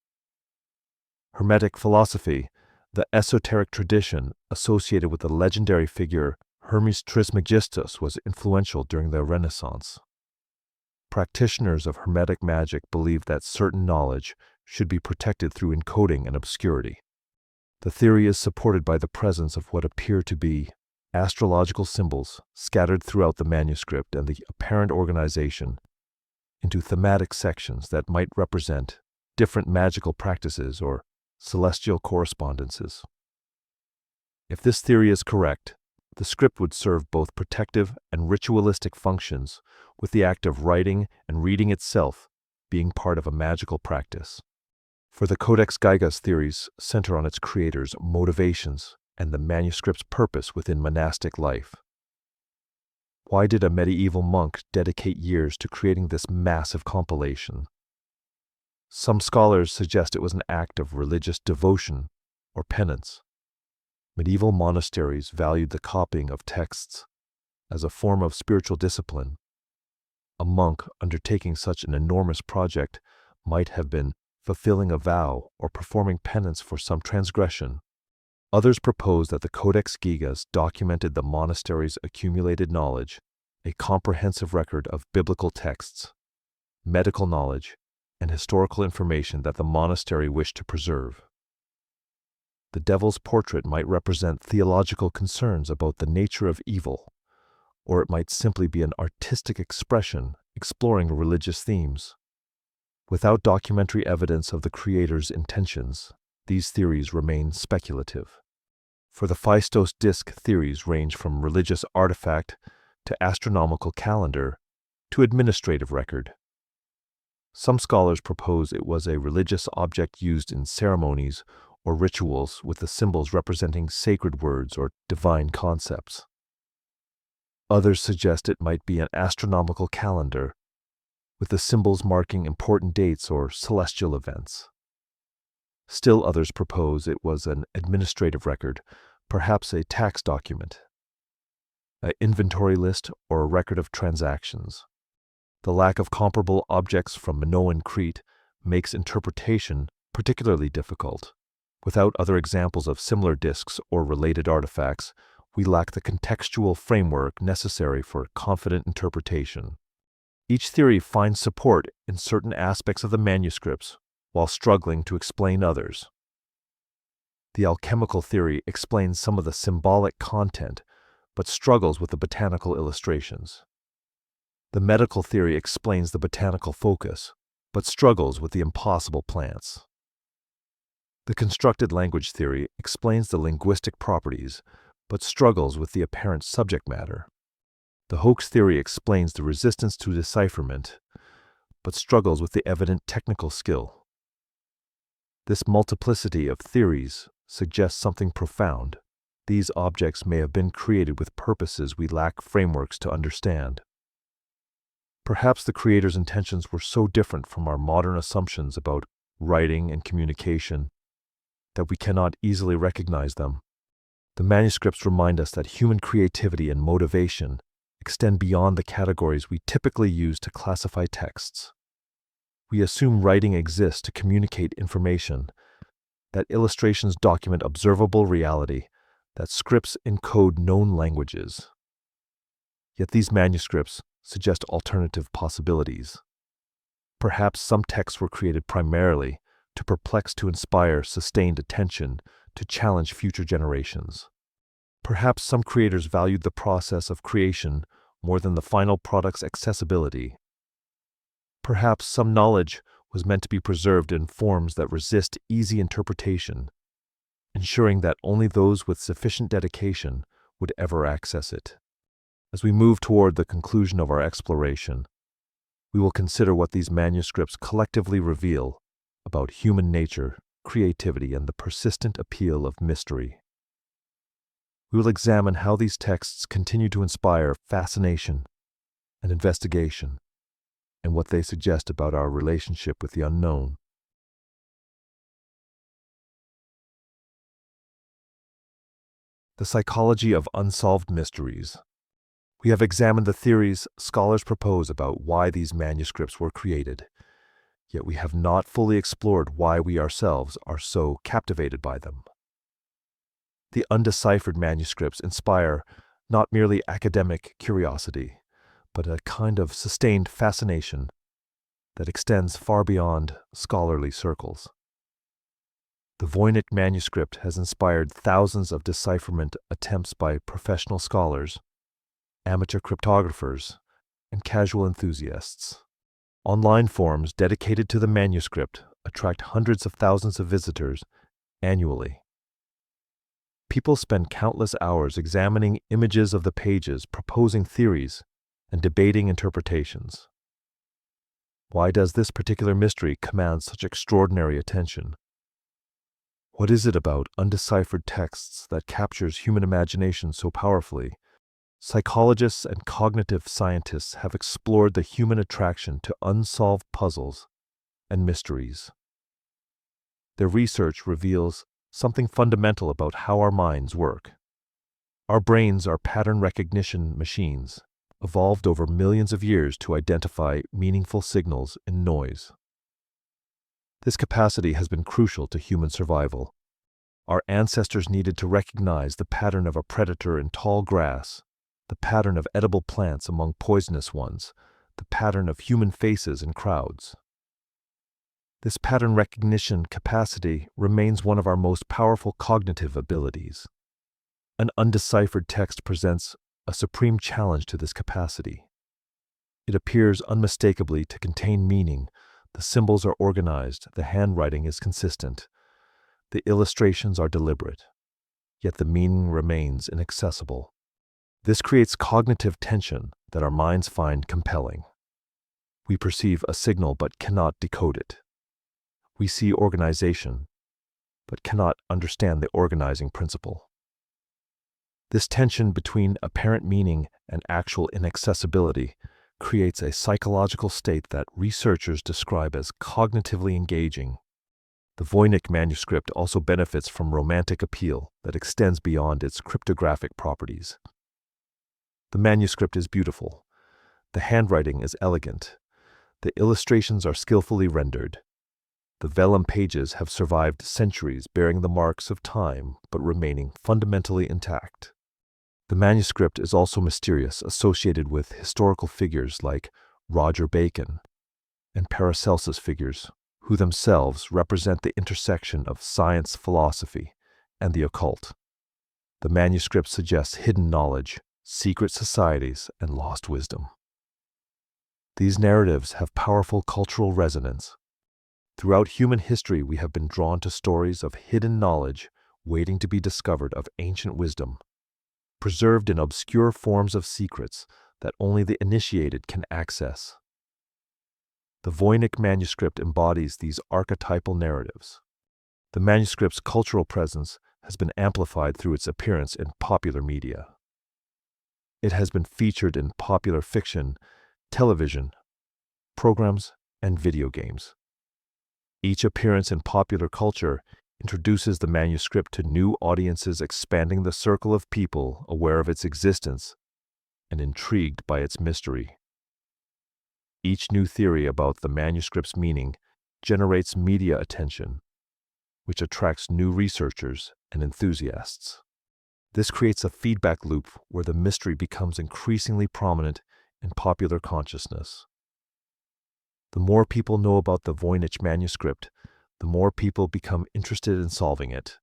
Hermetic philosophy, the esoteric tradition associated with the legendary figure Hermes Trismegistus, was influential during the Renaissance. Practitioners of Hermetic magic believed that certain knowledge should be protected through encoding and obscurity. The theory is supported by the presence of what appear to be astrological symbols scattered throughout the manuscript and the apparent organization into thematic sections that might represent different magical practices or celestial correspondences. If this theory is correct, the script would serve both protective and ritualistic functions, with the act of writing and reading itself being part of a magical practice. For the Codex Gigas, theories center on its creator's motivations and the manuscript's purpose within monastic life. Why did a medieval monk dedicate years to creating this massive compilation? Some scholars suggest it was an act of religious devotion or penance. Medieval monasteries valued the copying of texts as a form of spiritual discipline. A monk undertaking such an enormous project might have been fulfilling a vow or performing penance for some transgression. Others propose that the Codex Gigas documented the monastery's accumulated knowledge, a comprehensive record of biblical texts, medical knowledge, and historical information that the monastery wished to preserve. The devil's portrait might represent theological concerns about the nature of evil, or it might simply be an artistic expression exploring religious themes. Without documentary evidence of the creator's intentions, these theories remain speculative. For the Phaistos disk, theories range from religious artifact to astronomical calendar to administrative record. Some scholars propose it was a religious object used in ceremonies or rituals with the symbols representing sacred words or divine concepts. Others suggest it might be an astronomical calendar with the symbols marking important dates or celestial events. Still others propose it was an administrative record, perhaps a tax document, an inventory list, or a record of transactions. The lack of comparable objects from Minoan Crete makes interpretation particularly difficult. Without other examples of similar disks or related artifacts, we lack the contextual framework necessary for confident interpretation. Each theory finds support in certain aspects of the manuscripts while struggling to explain others. The alchemical theory explains some of the symbolic content, but struggles with the botanical illustrations. The medical theory explains the botanical focus, but struggles with the impossible plants. The constructed language theory explains the linguistic properties, but struggles with the apparent subject matter. The hoax theory explains the resistance to decipherment, but struggles with the evident technical skill. This multiplicity of theories suggests something profound. These objects may have been created with purposes we lack frameworks to understand. Perhaps the creator's intentions were so different from our modern assumptions about writing and communication that we cannot easily recognize them. The manuscripts remind us that human creativity and motivation extend beyond the categories we typically use to classify texts. We assume writing exists to communicate information, that illustrations document observable reality, that scripts encode known languages. Yet these manuscripts suggest alternative possibilities. Perhaps some texts were created primarily to perplex, to inspire sustained attention, to challenge future generations. Perhaps some creators valued the process of creation more than the final product's accessibility. Perhaps some knowledge was meant to be preserved in forms that resist easy interpretation, ensuring that only those with sufficient dedication would ever access it. As we move toward the conclusion of our exploration, we will consider what these manuscripts collectively reveal about human nature, creativity, and the persistent appeal of mystery. We will examine how these texts continue to inspire fascination and investigation, and what they suggest about our relationship with the unknown. The psychology of unsolved mysteries. We have examined the theories scholars propose about why these manuscripts were created, yet we have not fully explored why we ourselves are so captivated by them. The undeciphered manuscripts inspire not merely academic curiosity, but a kind of sustained fascination that extends far beyond scholarly circles. The Voynich Manuscript has inspired thousands of decipherment attempts by professional scholars, amateur cryptographers, and casual enthusiasts. Online forums dedicated to the manuscript attract hundreds of thousands of visitors annually. People spend countless hours examining images of the pages, proposing theories, and debating interpretations. Why does this particular mystery command such extraordinary attention? What is it about undeciphered texts that captures human imagination so powerfully? Psychologists and cognitive scientists have explored the human attraction to unsolved puzzles and mysteries. Their research reveals something fundamental about how our minds work. Our brains are pattern recognition machines, evolved over millions of years to identify meaningful signals in noise. This capacity has been crucial to human survival. Our ancestors needed to recognize the pattern of a predator in tall grass, the pattern of edible plants among poisonous ones, the pattern of human faces in crowds. This pattern recognition capacity remains one of our most powerful cognitive abilities. An undeciphered text presents a supreme challenge to this capacity. It appears unmistakably to contain meaning. The symbols are organized, the handwriting is consistent. The illustrations are deliberate, yet the meaning remains inaccessible. This creates cognitive tension that our minds find compelling. We perceive a signal but cannot decode it. We see organization, but cannot understand the organizing principle. This tension between apparent meaning and actual inaccessibility creates a psychological state that researchers describe as cognitively engaging. The Voynich manuscript also benefits from romantic appeal that extends beyond its cryptographic properties. The manuscript is beautiful. The handwriting is elegant. The illustrations are skillfully rendered. The vellum pages have survived centuries, bearing the marks of time but remaining fundamentally intact. The manuscript is also mysterious, associated with historical figures like Roger Bacon and Paracelsus figures, who themselves represent the intersection of science, philosophy, and the occult. The manuscript suggests hidden knowledge, secret societies, and lost wisdom. These narratives have powerful cultural resonance. Throughout human history, we have been drawn to stories of hidden knowledge waiting to be discovered, of ancient wisdom, preserved in obscure forms of secrets that only the initiated can access. The Voynich manuscript embodies these archetypal narratives. The manuscript's cultural presence has been amplified through its appearance in popular media. It has been featured in popular fiction, television, programs, and video games. Each appearance in popular culture introduces the manuscript to new audiences, expanding the circle of people aware of its existence and intrigued by its mystery. Each new theory about the manuscript's meaning generates media attention, which attracts new researchers and enthusiasts. This creates a feedback loop where the mystery becomes increasingly prominent in popular consciousness. The more people know about the Voynich manuscript, the more people become interested in solving it.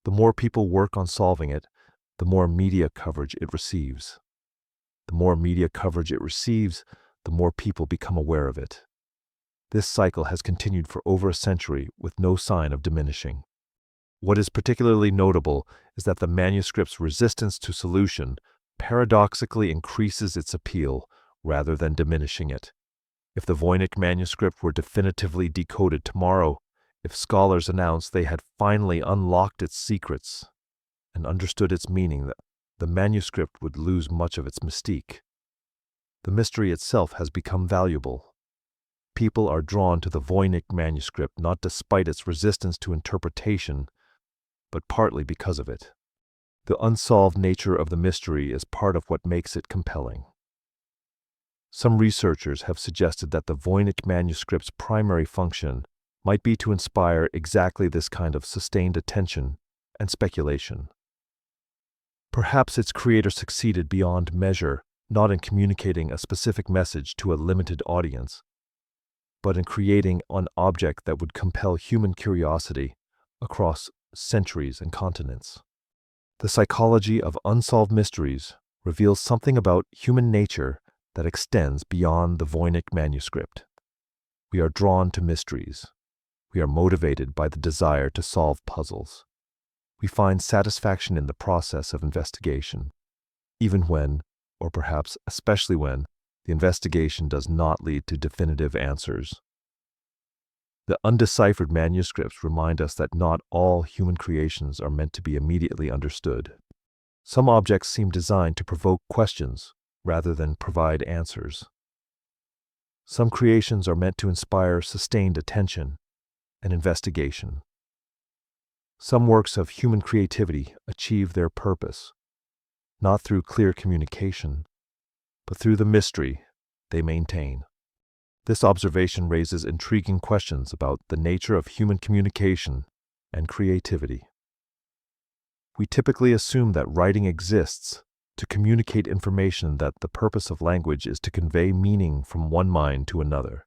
The more people work on solving it, the more media coverage it receives. The more media coverage it receives, the more people become aware of it. This cycle has continued for over a century with no sign of diminishing. What is particularly notable is that the manuscript's resistance to solution paradoxically increases its appeal rather than diminishing it. If the Voynich manuscript were definitively decoded tomorrow, if scholars announced they had finally unlocked its secrets and understood its meaning, the manuscript would lose much of its mystique. The mystery itself has become valuable. People are drawn to the Voynich manuscript not despite its resistance to interpretation, but partly because of it. The unsolved nature of the mystery is part of what makes it compelling. Some researchers have suggested that the Voynich manuscript's primary function might be to inspire exactly this kind of sustained attention and speculation. Perhaps its creator succeeded beyond measure, not in communicating a specific message to a limited audience, but in creating an object that would compel human curiosity across centuries and continents. The psychology of unsolved mysteries reveals something about human nature that extends beyond the Voynich manuscript. We are drawn to mysteries. We are motivated by the desire to solve puzzles. We find satisfaction in the process of investigation, even when, or perhaps especially when, the investigation does not lead to definitive answers. The undeciphered manuscripts remind us that not all human creations are meant to be immediately understood. Some objects seem designed to provoke questions rather than provide answers. Some creations are meant to inspire sustained attention and investigation. Some works of human creativity achieve their purpose, not through clear communication, but through the mystery they maintain. This observation raises intriguing questions about the nature of human communication and creativity. We typically assume that writing exists to communicate information, that the purpose of language is to convey meaning from one mind to another.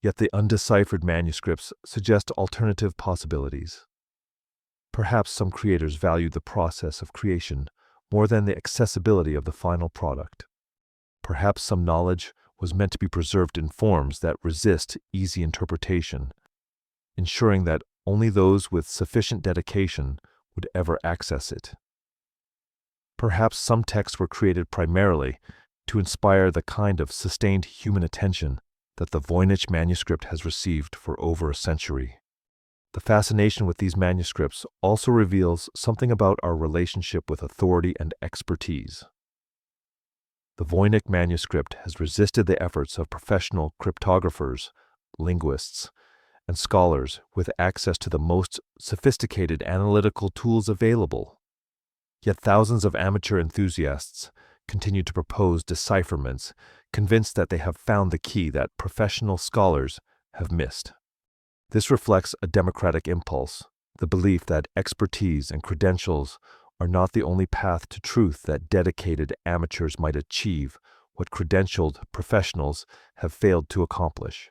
Yet the undeciphered manuscripts suggest alternative possibilities. Perhaps some creators value the process of creation more than the accessibility of the final product. Perhaps some knowledge was meant to be preserved in forms that resist easy interpretation, ensuring that Only those with sufficient dedication would ever access it. Perhaps some texts were created primarily to inspire the kind of sustained human attention that the Voynich Manuscript has received for over a century. The fascination with these manuscripts also reveals something about our relationship with authority and expertise. The Voynich Manuscript has resisted the efforts of professional cryptographers, linguists, and scholars with access to the most sophisticated analytical tools available. Yet thousands of amateur enthusiasts continue to propose decipherments, convinced that they have found the key that professional scholars have missed. This reflects a democratic impulse, the belief that expertise and credentials are not the only path to truth, that dedicated amateurs might achieve what credentialed professionals have failed to accomplish.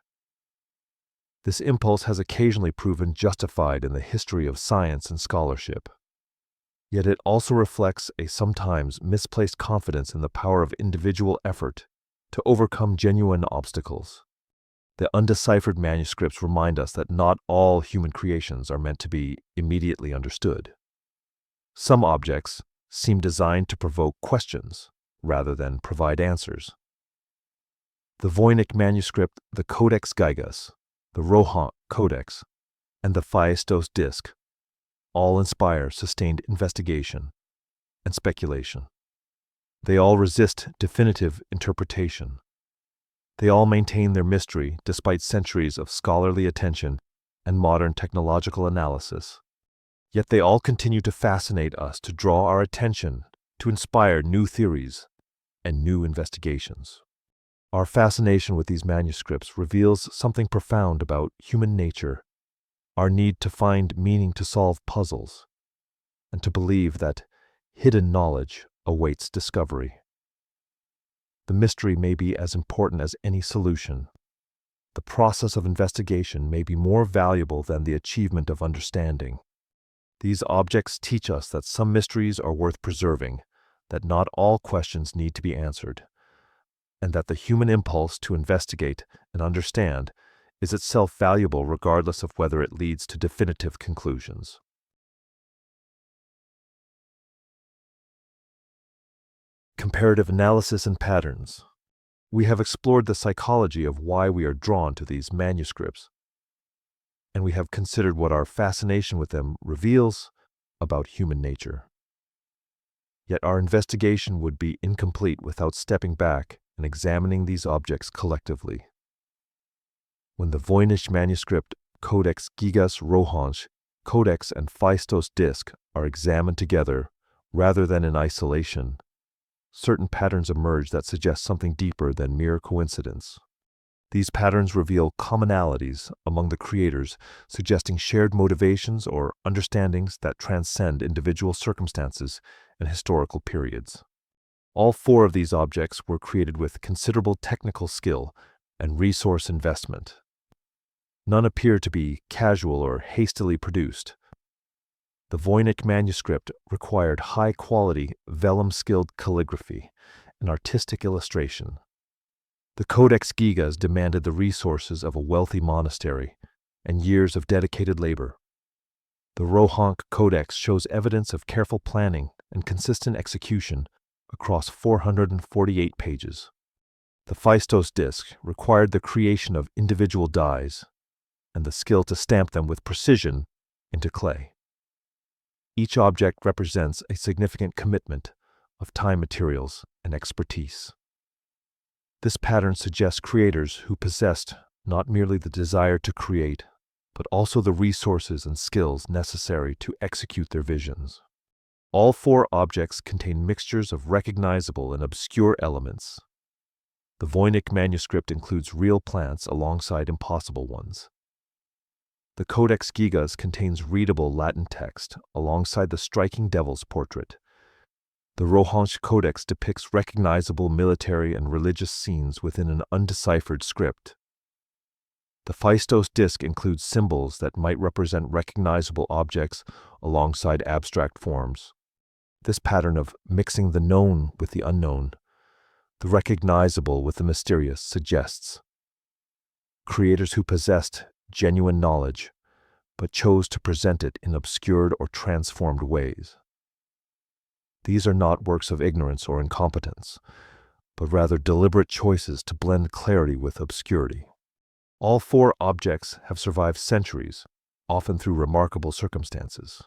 This impulse has occasionally proven justified in the history of science and scholarship. Yet it also reflects a sometimes misplaced confidence in the power of individual effort to overcome genuine obstacles. The undeciphered manuscripts remind us that not all human creations are meant to be immediately understood. Some objects seem designed to provoke questions rather than provide answers. The Voynich Manuscript, the Codex Gigas, the Rohonc Codex, and the Phaistos disc all inspire sustained investigation and speculation. They all resist definitive interpretation. They all maintain their mystery despite centuries of scholarly attention and modern technological analysis. Yet they all continue to fascinate us, to draw our attention, to inspire new theories and new investigations. Our fascination with these manuscripts reveals something profound about human nature, our need to find meaning, to solve puzzles, and to believe that hidden knowledge awaits discovery. The mystery may be as important as any solution. The process of investigation may be more valuable than the achievement of understanding. These objects teach us that some mysteries are worth preserving, that not all questions need to be answered, and that the human impulse to investigate and understand is itself valuable regardless of whether it leads to definitive conclusions. Comparative analysis and patterns. We have explored the psychology of why we are drawn to these manuscripts, and we have considered what our fascination with them reveals about human nature. Yet our investigation would be incomplete without stepping back and examining these objects collectively. When the Voynich Manuscript, Codex Gigas, Rohonc, Codex, and Phaistos disc are examined together rather than in isolation, certain patterns emerge that suggest something deeper than mere coincidence. These patterns reveal commonalities among the creators, suggesting shared motivations or understandings that transcend individual circumstances and historical periods. All four of these objects were created with considerable technical skill and resource investment. None appear to be casual or hastily produced. The Voynich Manuscript required high-quality, vellum-skilled calligraphy and artistic illustration. The Codex Gigas demanded the resources of a wealthy monastery and years of dedicated labor. The Rohonc Codex shows evidence of careful planning and consistent execution across 448 pages. The Phaistos disc required the creation of individual dies and the skill to stamp them with precision into clay. Each object represents a significant commitment of time, materials, and expertise. This pattern suggests creators who possessed not merely the desire to create, but also the resources and skills necessary to execute their visions. All four objects contain mixtures of recognizable and obscure elements. The Voynich Manuscript includes real plants alongside impossible ones. The Codex Gigas contains readable Latin text alongside the striking devil's portrait. The Rohonc Codex depicts recognizable military and religious scenes within an undeciphered script. The Phaistos disc includes symbols that might represent recognizable objects alongside abstract forms. This pattern of mixing the known with the unknown, the recognizable with the mysterious, suggests creators who possessed genuine knowledge, but chose to present it in obscured or transformed ways. These are not works of ignorance or incompetence, but rather deliberate choices to blend clarity with obscurity. All four objects have survived centuries, often through remarkable circumstances.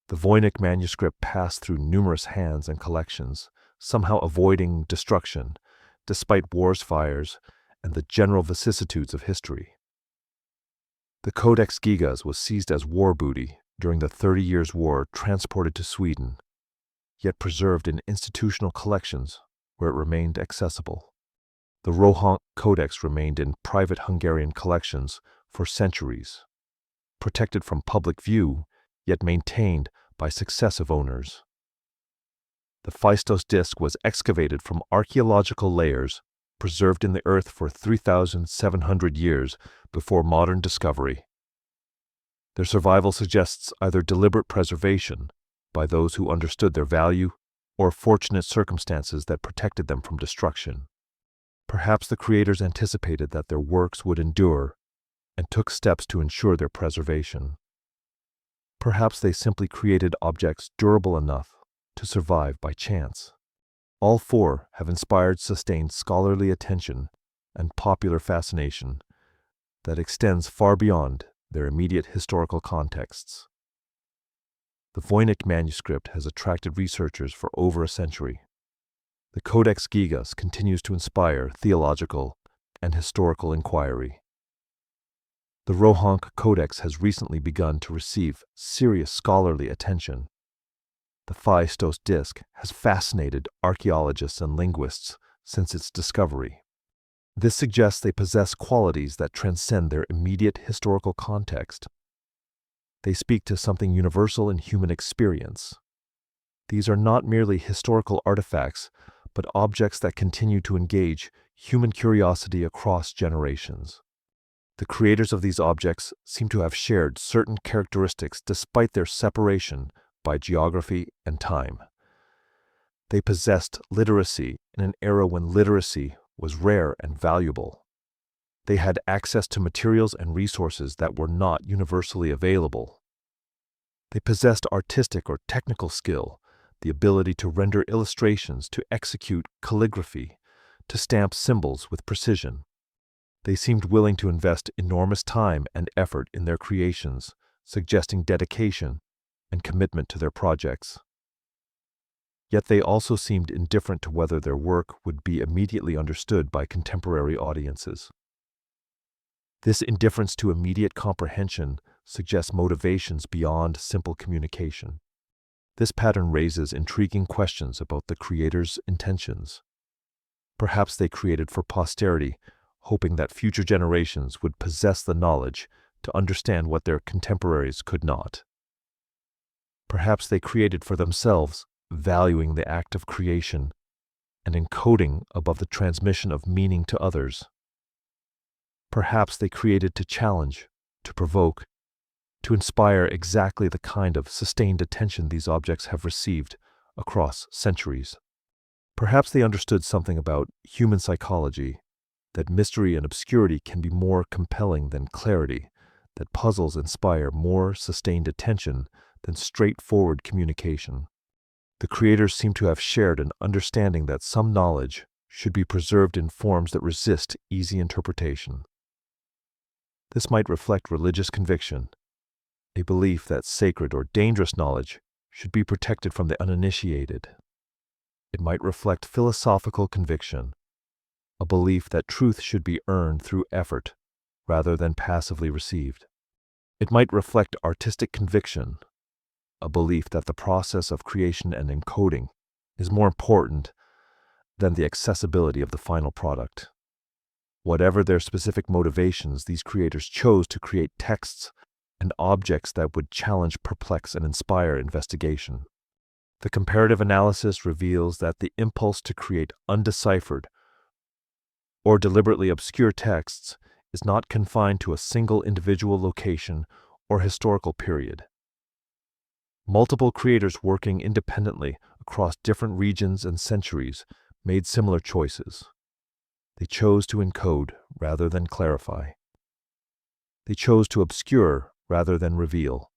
The Voynich Manuscript passed through numerous hands and collections, somehow avoiding destruction, despite wars, fires, and the general vicissitudes of history. The Codex Gigas was seized as war booty during the 30 Years' War, transported to Sweden, yet preserved in institutional collections where it remained accessible. The Rohonc Codex remained in private Hungarian collections for centuries, protected from public view, yet maintained by successive owners. The Phaistos disc was excavated from archaeological layers, preserved in the earth for 3,700 years before modern discovery. Their survival suggests either deliberate preservation by those who understood their value or fortunate circumstances that protected them from destruction. Perhaps the creators anticipated that their works would endure and took steps to ensure their preservation. Perhaps they simply created objects durable enough to survive by chance. All four have inspired sustained scholarly attention and popular fascination that extends far beyond their immediate historical contexts. The Voynich Manuscript has attracted researchers for over a century. The Codex Gigas continues to inspire theological and historical inquiry. The Rohonc Codex has recently begun to receive serious scholarly attention. The Phaistos disc has fascinated archaeologists and linguists since its discovery. This suggests they possess qualities that transcend their immediate historical context. They speak to something universal in human experience. These are not merely historical artifacts, but objects that continue to engage human curiosity across generations. The creators of these objects seem to have shared certain characteristics despite their separation by geography and time. They possessed literacy in an era when literacy was rare and valuable. They had access to materials and resources that were not universally available. They possessed artistic or technical skill, the ability to render illustrations, to execute calligraphy, to stamp symbols with precision. They seemed willing to invest enormous time and effort in their creations, suggesting dedication and commitment to their projects. Yet they also seemed indifferent to whether their work would be immediately understood by contemporary audiences. This indifference to immediate comprehension suggests motivations beyond simple communication. This pattern raises intriguing questions about the creators' intentions. Perhaps they created for posterity, hoping that future generations would possess the knowledge to understand what their contemporaries could not. Perhaps they created for themselves, valuing the act of creation and encoding above the transmission of meaning to others. Perhaps they created to challenge, to provoke, to inspire exactly the kind of sustained attention these objects have received across centuries. Perhaps they understood something about human psychology, that mystery and obscurity can be more compelling than clarity, that puzzles inspire more sustained attention than straightforward communication. The creators seem to have shared an understanding that some knowledge should be preserved in forms that resist easy interpretation. This might reflect religious conviction, a belief that sacred or dangerous knowledge should be protected from the uninitiated. It might reflect philosophical conviction, a belief that truth should be earned through effort rather than passively received. It might reflect artistic conviction, a belief that the process of creation and encoding is more important than the accessibility of the final product. Whatever their specific motivations, these creators chose to create texts and objects that would challenge, perplex, and inspire investigation. The comparative analysis reveals that the impulse to create undeciphered or deliberately obscure texts is not confined to a single individual location or historical period. Multiple creators working independently across different regions and centuries made similar choices. They chose to encode rather than clarify. They chose to obscure rather than reveal.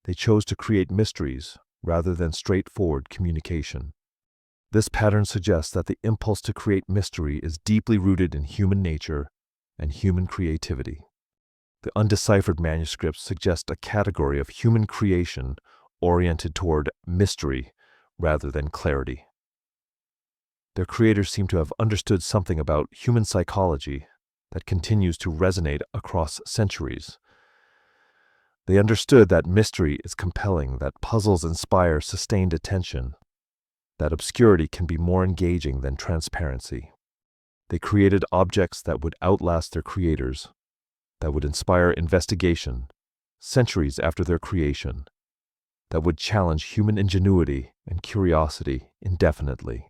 They chose to create mysteries rather than straightforward communication. This pattern suggests that the impulse to create mystery is deeply rooted in human nature and human creativity. The undeciphered manuscripts suggest a category of human creation oriented toward mystery rather than clarity. Their creators seem to have understood something about human psychology that continues to resonate across centuries. They understood that mystery is compelling, that puzzles inspire sustained attention, that obscurity can be more engaging than transparency. They created objects that would outlast their creators, that would inspire investigation centuries after their creation, that would challenge human ingenuity and curiosity indefinitely.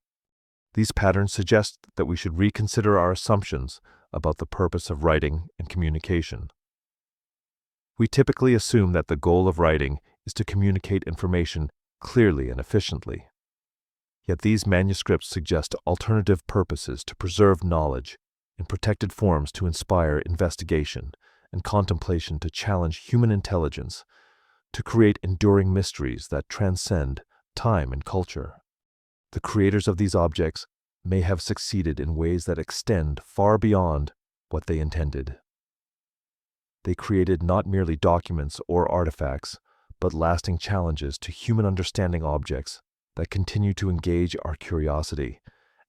These patterns suggest that we should reconsider our assumptions about the purpose of writing and communication. We typically assume that the goal of writing is to communicate information clearly and efficiently. Yet these manuscripts suggest alternative purposes: to preserve knowledge, in protected forms to inspire investigation and contemplation, to challenge human intelligence, to create enduring mysteries that transcend time and culture. The creators of these objects may have succeeded in ways that extend far beyond what they intended. They created not merely documents or artifacts, but lasting challenges to human understanding, objects that continue to engage our curiosity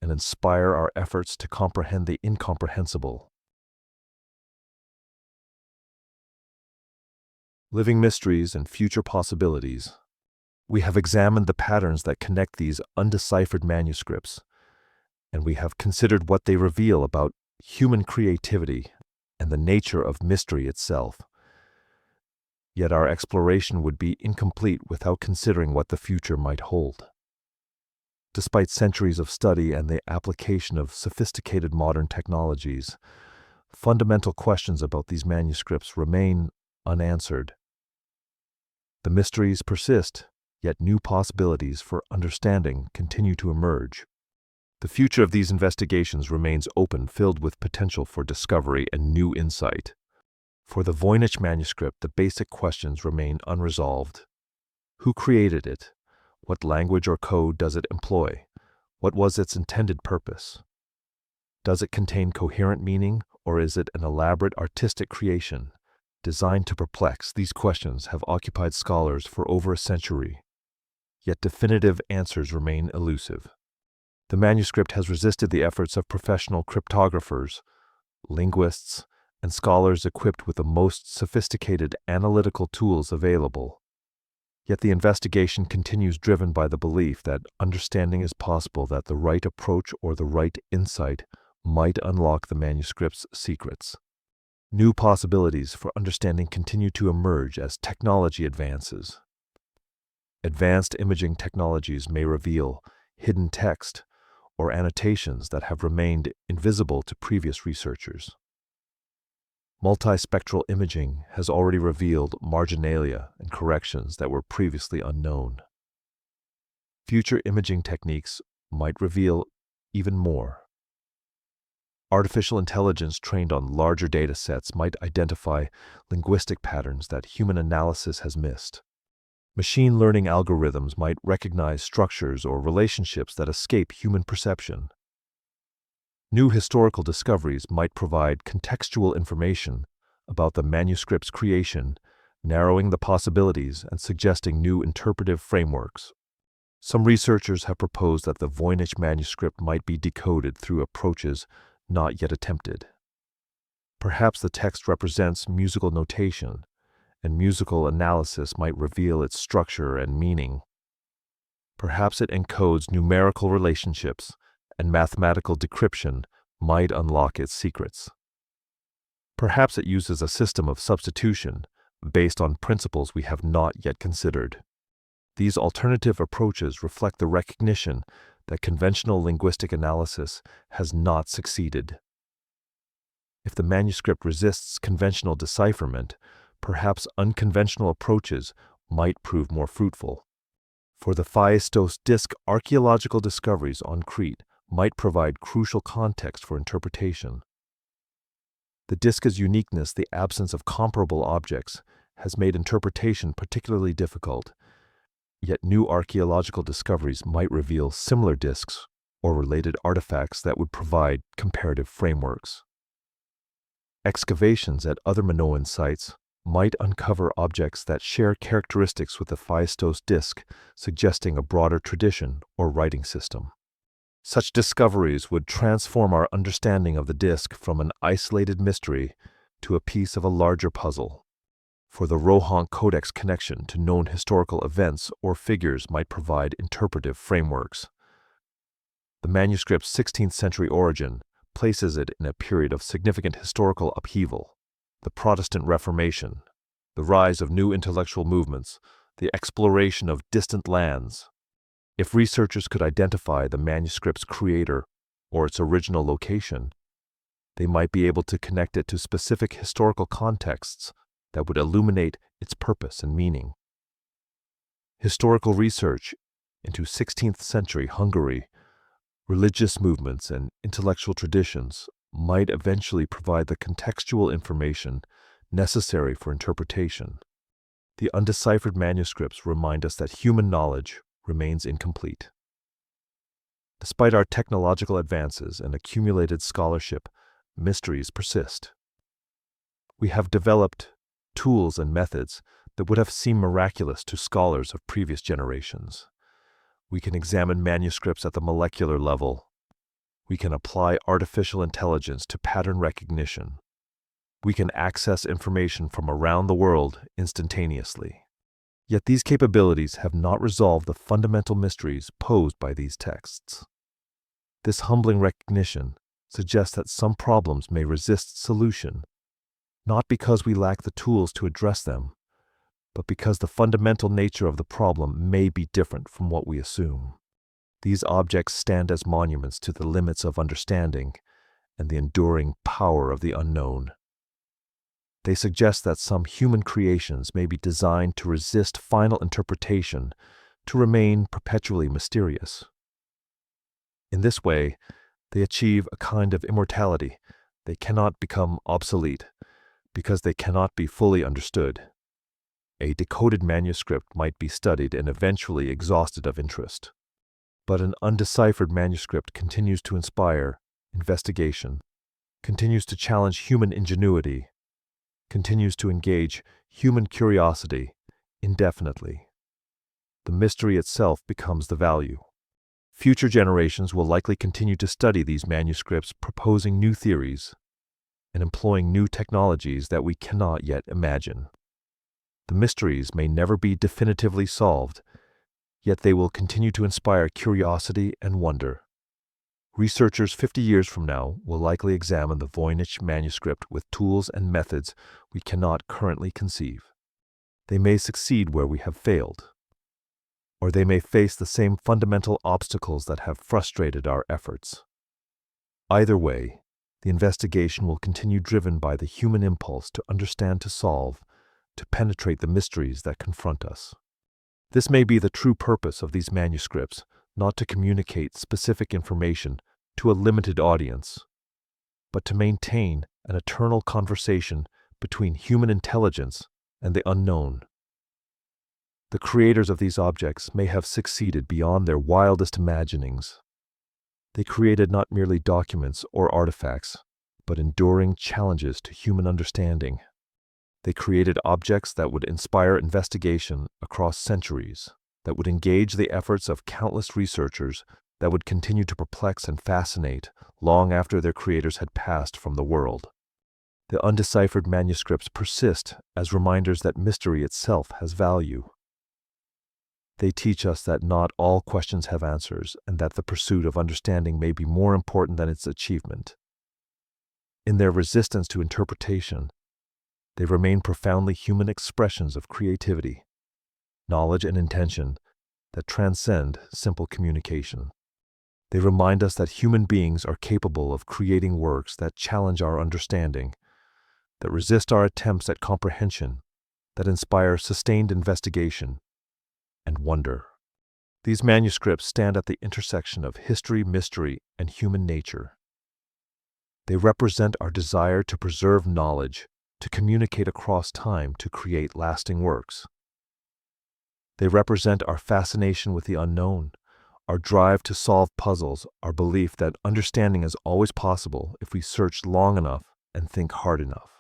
and inspire our efforts to comprehend the incomprehensible. Living mysteries and future possibilities. We have examined the patterns that connect these undeciphered manuscripts, and we have considered what they reveal about human creativity and the nature of mystery itself. Yet our exploration would be incomplete without considering what the future might hold. Despite centuries of study and the application of sophisticated modern technologies, fundamental questions about these manuscripts remain unanswered. The mysteries persist, yet new possibilities for understanding continue to emerge. The future of these investigations remains open, filled with potential for discovery and new insight. For the Voynich Manuscript, the basic questions remain unresolved. Who created it? What language or code does it employ? What was its intended purpose? Does it contain coherent meaning, or is it an elaborate artistic creation designed to perplex? These questions have occupied scholars for over a century, yet definitive answers remain elusive. The manuscript has resisted the efforts of professional cryptographers, linguists, and scholars equipped with the most sophisticated analytical tools available. Yet the investigation continues, driven by the belief that understanding is possible, that the right approach or the right insight might unlock the manuscript's secrets. New possibilities for understanding continue to emerge as technology advances. Advanced imaging technologies may reveal hidden text or annotations that have remained invisible to previous researchers. Multispectral imaging has already revealed marginalia and corrections that were previously unknown. Future imaging techniques might reveal even more. Artificial intelligence trained on larger data sets might identify linguistic patterns that human analysis has missed. Machine learning algorithms might recognize structures or relationships that escape human perception. New historical discoveries might provide contextual information about the manuscript's creation, narrowing the possibilities and suggesting new interpretive frameworks. Some researchers have proposed that the Voynich manuscript might be decoded through approaches not yet attempted. Perhaps the text represents musical notation, and musical analysis might reveal its structure and meaning. Perhaps it encodes numerical relationships, and mathematical decryption might unlock its secrets. Perhaps it uses a system of substitution based on principles we have not yet considered. These alternative approaches reflect the recognition that conventional linguistic analysis has not succeeded. If the manuscript resists conventional decipherment, perhaps unconventional approaches might prove more fruitful. For the Phaistos disk, archaeological discoveries on Crete might provide crucial context for interpretation. The disk's uniqueness, the absence of comparable objects, has made interpretation particularly difficult, yet new archaeological discoveries might reveal similar discs or related artifacts that would provide comparative frameworks. Excavations at other Minoan sites might uncover objects that share characteristics with the Phaistos disc, suggesting a broader tradition or writing system. Such discoveries would transform our understanding of the disc from an isolated mystery to a piece of a larger puzzle. For the Rohonc Codex connection to known historical events or figures might provide interpretive frameworks. The manuscript's 16th century origin places it in a period of significant historical upheaval. The Protestant Reformation, the rise of new intellectual movements, the exploration of distant lands. If researchers could identify the manuscript's creator or its original location, they might be able to connect it to specific historical contexts that would illuminate its purpose and meaning. Historical research into 16th century Hungary, religious movements, and intellectual traditions might eventually provide the contextual information necessary for interpretation. The undeciphered manuscripts remind us that human knowledge remains incomplete. Despite our technological advances and accumulated scholarship, mysteries persist. We have developed tools and methods that would have seemed miraculous to scholars of previous generations. We can examine manuscripts at the molecular level. We can apply artificial intelligence to pattern recognition. We can access information from around the world instantaneously. Yet these capabilities have not resolved the fundamental mysteries posed by these texts. This humbling recognition suggests that some problems may resist solution, not because we lack the tools to address them, but because the fundamental nature of the problem may be different from what we assume. These objects stand as monuments to the limits of understanding and the enduring power of the unknown. They suggest that some human creations may be designed to resist final interpretation, to remain perpetually mysterious. In this way, they achieve a kind of immortality. They cannot become obsolete because they cannot be fully understood. A decoded manuscript might be studied and eventually exhausted of interest. But an undeciphered manuscript continues to inspire investigation, continues to challenge human ingenuity, continues to engage human curiosity indefinitely. The mystery itself becomes the value. Future generations will likely continue to study these manuscripts, proposing new theories and employing new technologies that we cannot yet imagine. The mysteries may never be definitively solved, yet they will continue to inspire curiosity and wonder. Researchers 50 years from now will likely examine the Voynich Manuscript with tools and methods we cannot currently conceive. They may succeed where we have failed, or they may face the same fundamental obstacles that have frustrated our efforts. Either way, the investigation will continue driven by the human impulse to understand, to solve, to penetrate the mysteries that confront us. This may be the true purpose of these manuscripts, not to communicate specific information to a limited audience, but to maintain an eternal conversation between human intelligence and the unknown. The creators of these objects may have succeeded beyond their wildest imaginings. They created not merely documents or artifacts, but enduring challenges to human understanding. They created objects that would inspire investigation across centuries, that would engage the efforts of countless researchers, that would continue to perplex and fascinate long after their creators had passed from the world. The undeciphered manuscripts persist as reminders that mystery itself has value. They teach us that not all questions have answers, and that the pursuit of understanding may be more important than its achievement. In their resistance to interpretation, they remain profoundly human expressions of creativity, knowledge, and intention that transcend simple communication. They remind us that human beings are capable of creating works that challenge our understanding, that resist our attempts at comprehension, that inspire sustained investigation and wonder. These manuscripts stand at the intersection of history, mystery, and human nature. They represent our desire to preserve knowledge to communicate across time to create lasting works. They represent our fascination with the unknown, our drive to solve puzzles, our belief that understanding is always possible if we search long enough and think hard enough.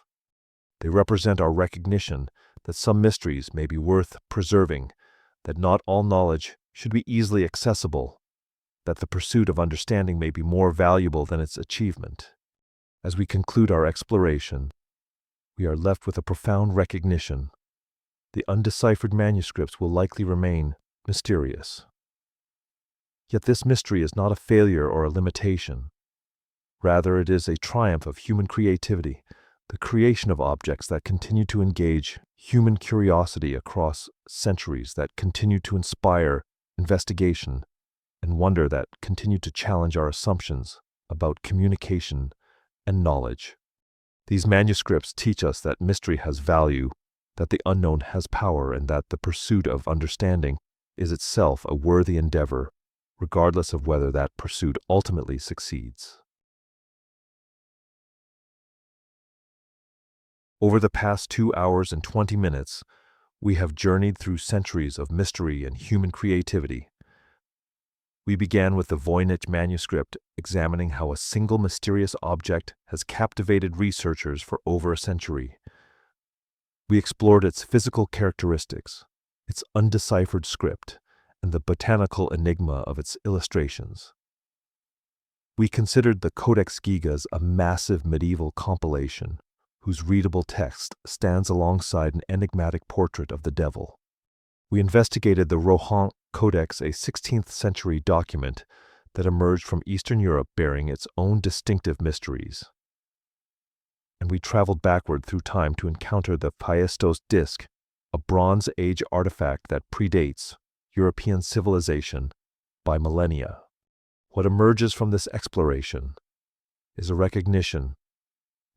They represent our recognition that some mysteries may be worth preserving, that not all knowledge should be easily accessible, that the pursuit of understanding may be more valuable than its achievement. As we conclude our exploration, we are left with a profound recognition. The undeciphered manuscripts will likely remain mysterious. Yet this mystery is not a failure or a limitation. Rather, it is a triumph of human creativity, the creation of objects that continue to engage human curiosity across centuries, that continue to inspire investigation and wonder, that continue to challenge our assumptions about communication and knowledge. These manuscripts teach us that mystery has value, that the unknown has power, and that the pursuit of understanding is itself a worthy endeavor, regardless of whether that pursuit ultimately succeeds. Over the past 2 hours and 20 minutes, we have journeyed through centuries of mystery and human creativity. We began with the Voynich Manuscript, examining how a single mysterious object has captivated researchers for over a century. We explored its physical characteristics, its undeciphered script, and the botanical enigma of its illustrations. We considered the Codex Gigas a massive medieval compilation, whose readable text stands alongside an enigmatic portrait of the devil. We investigated the Rohonc Codex, a 16th century document that emerged from Eastern Europe bearing its own distinctive mysteries. And we traveled backward through time to encounter the Phaistos disc, a Bronze Age artifact that predates European civilization by millennia. What emerges from this exploration is a recognition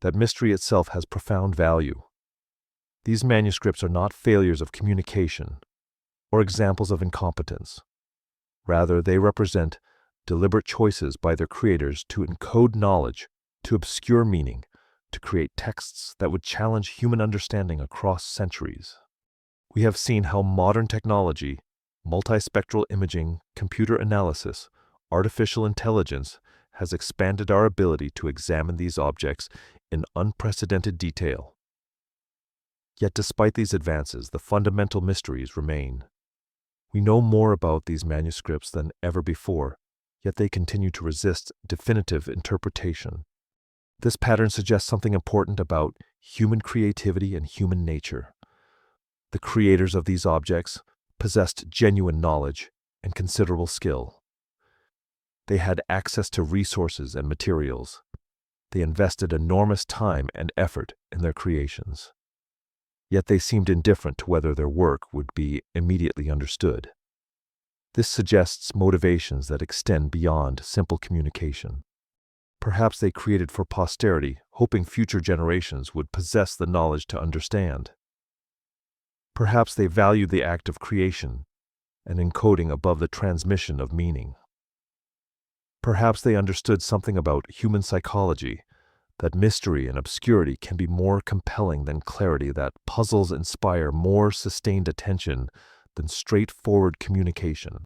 that mystery itself has profound value. These manuscripts are not failures of communication or examples of incompetence. Rather, they represent deliberate choices by their creators to encode knowledge, to obscure meaning, to create texts that would challenge human understanding across centuries. We have seen how modern technology, multispectral imaging, computer analysis, artificial intelligence has expanded our ability to examine these objects in unprecedented detail. Yet despite these advances, the fundamental mysteries remain. We know more about these manuscripts than ever before, yet they continue to resist definitive interpretation. This pattern suggests something important about human creativity and human nature. The creators of these objects possessed genuine knowledge and considerable skill. They had access to resources and materials. They invested enormous time and effort in their creations. Yet they seemed indifferent to whether their work would be immediately understood. This suggests motivations that extend beyond simple communication. Perhaps they created for posterity, hoping future generations would possess the knowledge to understand. Perhaps they valued the act of creation and encoding above the transmission of meaning. Perhaps they understood something about human psychology, that mystery and obscurity can be more compelling than clarity, that puzzles inspire more sustained attention than straightforward communication.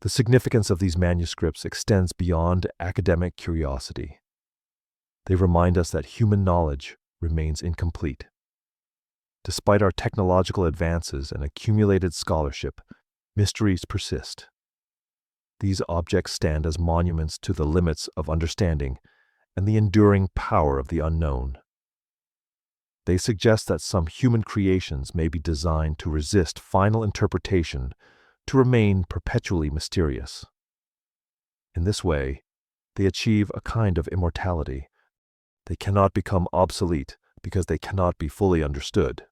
The significance of these manuscripts extends beyond academic curiosity. They remind us that human knowledge remains incomplete. Despite our technological advances and accumulated scholarship, mysteries persist. These objects stand as monuments to the limits of understanding and the enduring power of the unknown. They suggest that some human creations may be designed to resist final interpretation, to remain perpetually mysterious. In this way, they achieve a kind of immortality. They cannot become obsolete because they cannot be fully understood.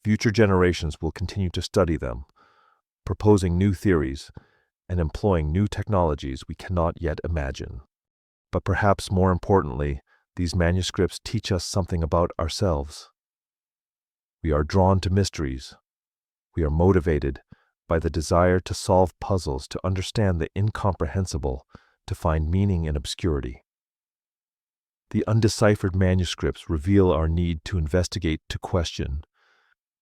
Future generations will continue to study them, proposing new theories and employing new technologies we cannot yet imagine. But perhaps more importantly, these manuscripts teach us something about ourselves. We are drawn to mysteries. We are motivated by the desire to solve puzzles, to understand the incomprehensible, to find meaning in obscurity. The undeciphered manuscripts reveal our need to investigate, to question,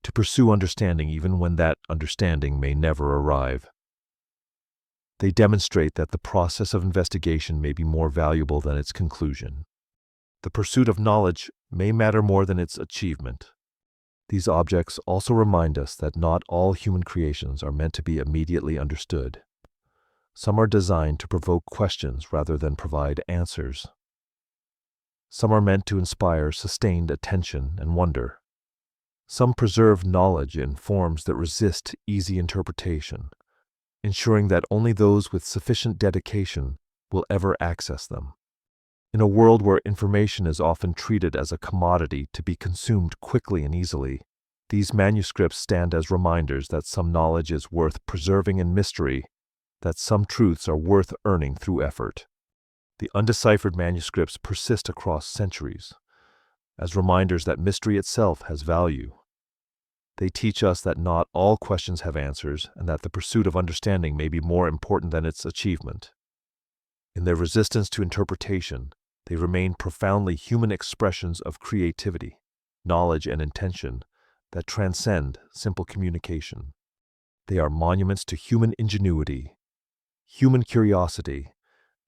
to pursue understanding even when that understanding may never arrive. They demonstrate that the process of investigation may be more valuable than its conclusion. The pursuit of knowledge may matter more than its achievement. These objects also remind us that not all human creations are meant to be immediately understood. Some are designed to provoke questions rather than provide answers. Some are meant to inspire sustained attention and wonder. Some preserve knowledge in forms that resist easy interpretation, ensuring that only those with sufficient dedication will ever access them. In a world where information is often treated as a commodity to be consumed quickly and easily, these manuscripts stand as reminders that some knowledge is worth preserving in mystery, that some truths are worth earning through effort. The undeciphered manuscripts persist across centuries, as reminders that mystery itself has value. They teach us that not all questions have answers, and that the pursuit of understanding may be more important than its achievement. In their resistance to interpretation, they remain profoundly human expressions of creativity, knowledge, and intention that transcend simple communication. They are monuments to human ingenuity, human curiosity,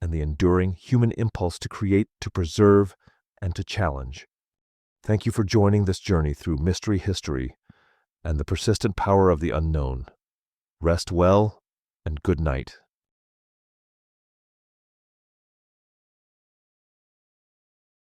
and the enduring human impulse to create, to preserve, and to challenge. Thank you for joining this journey through mystery history and the persistent power of the unknown. Rest well, and good night.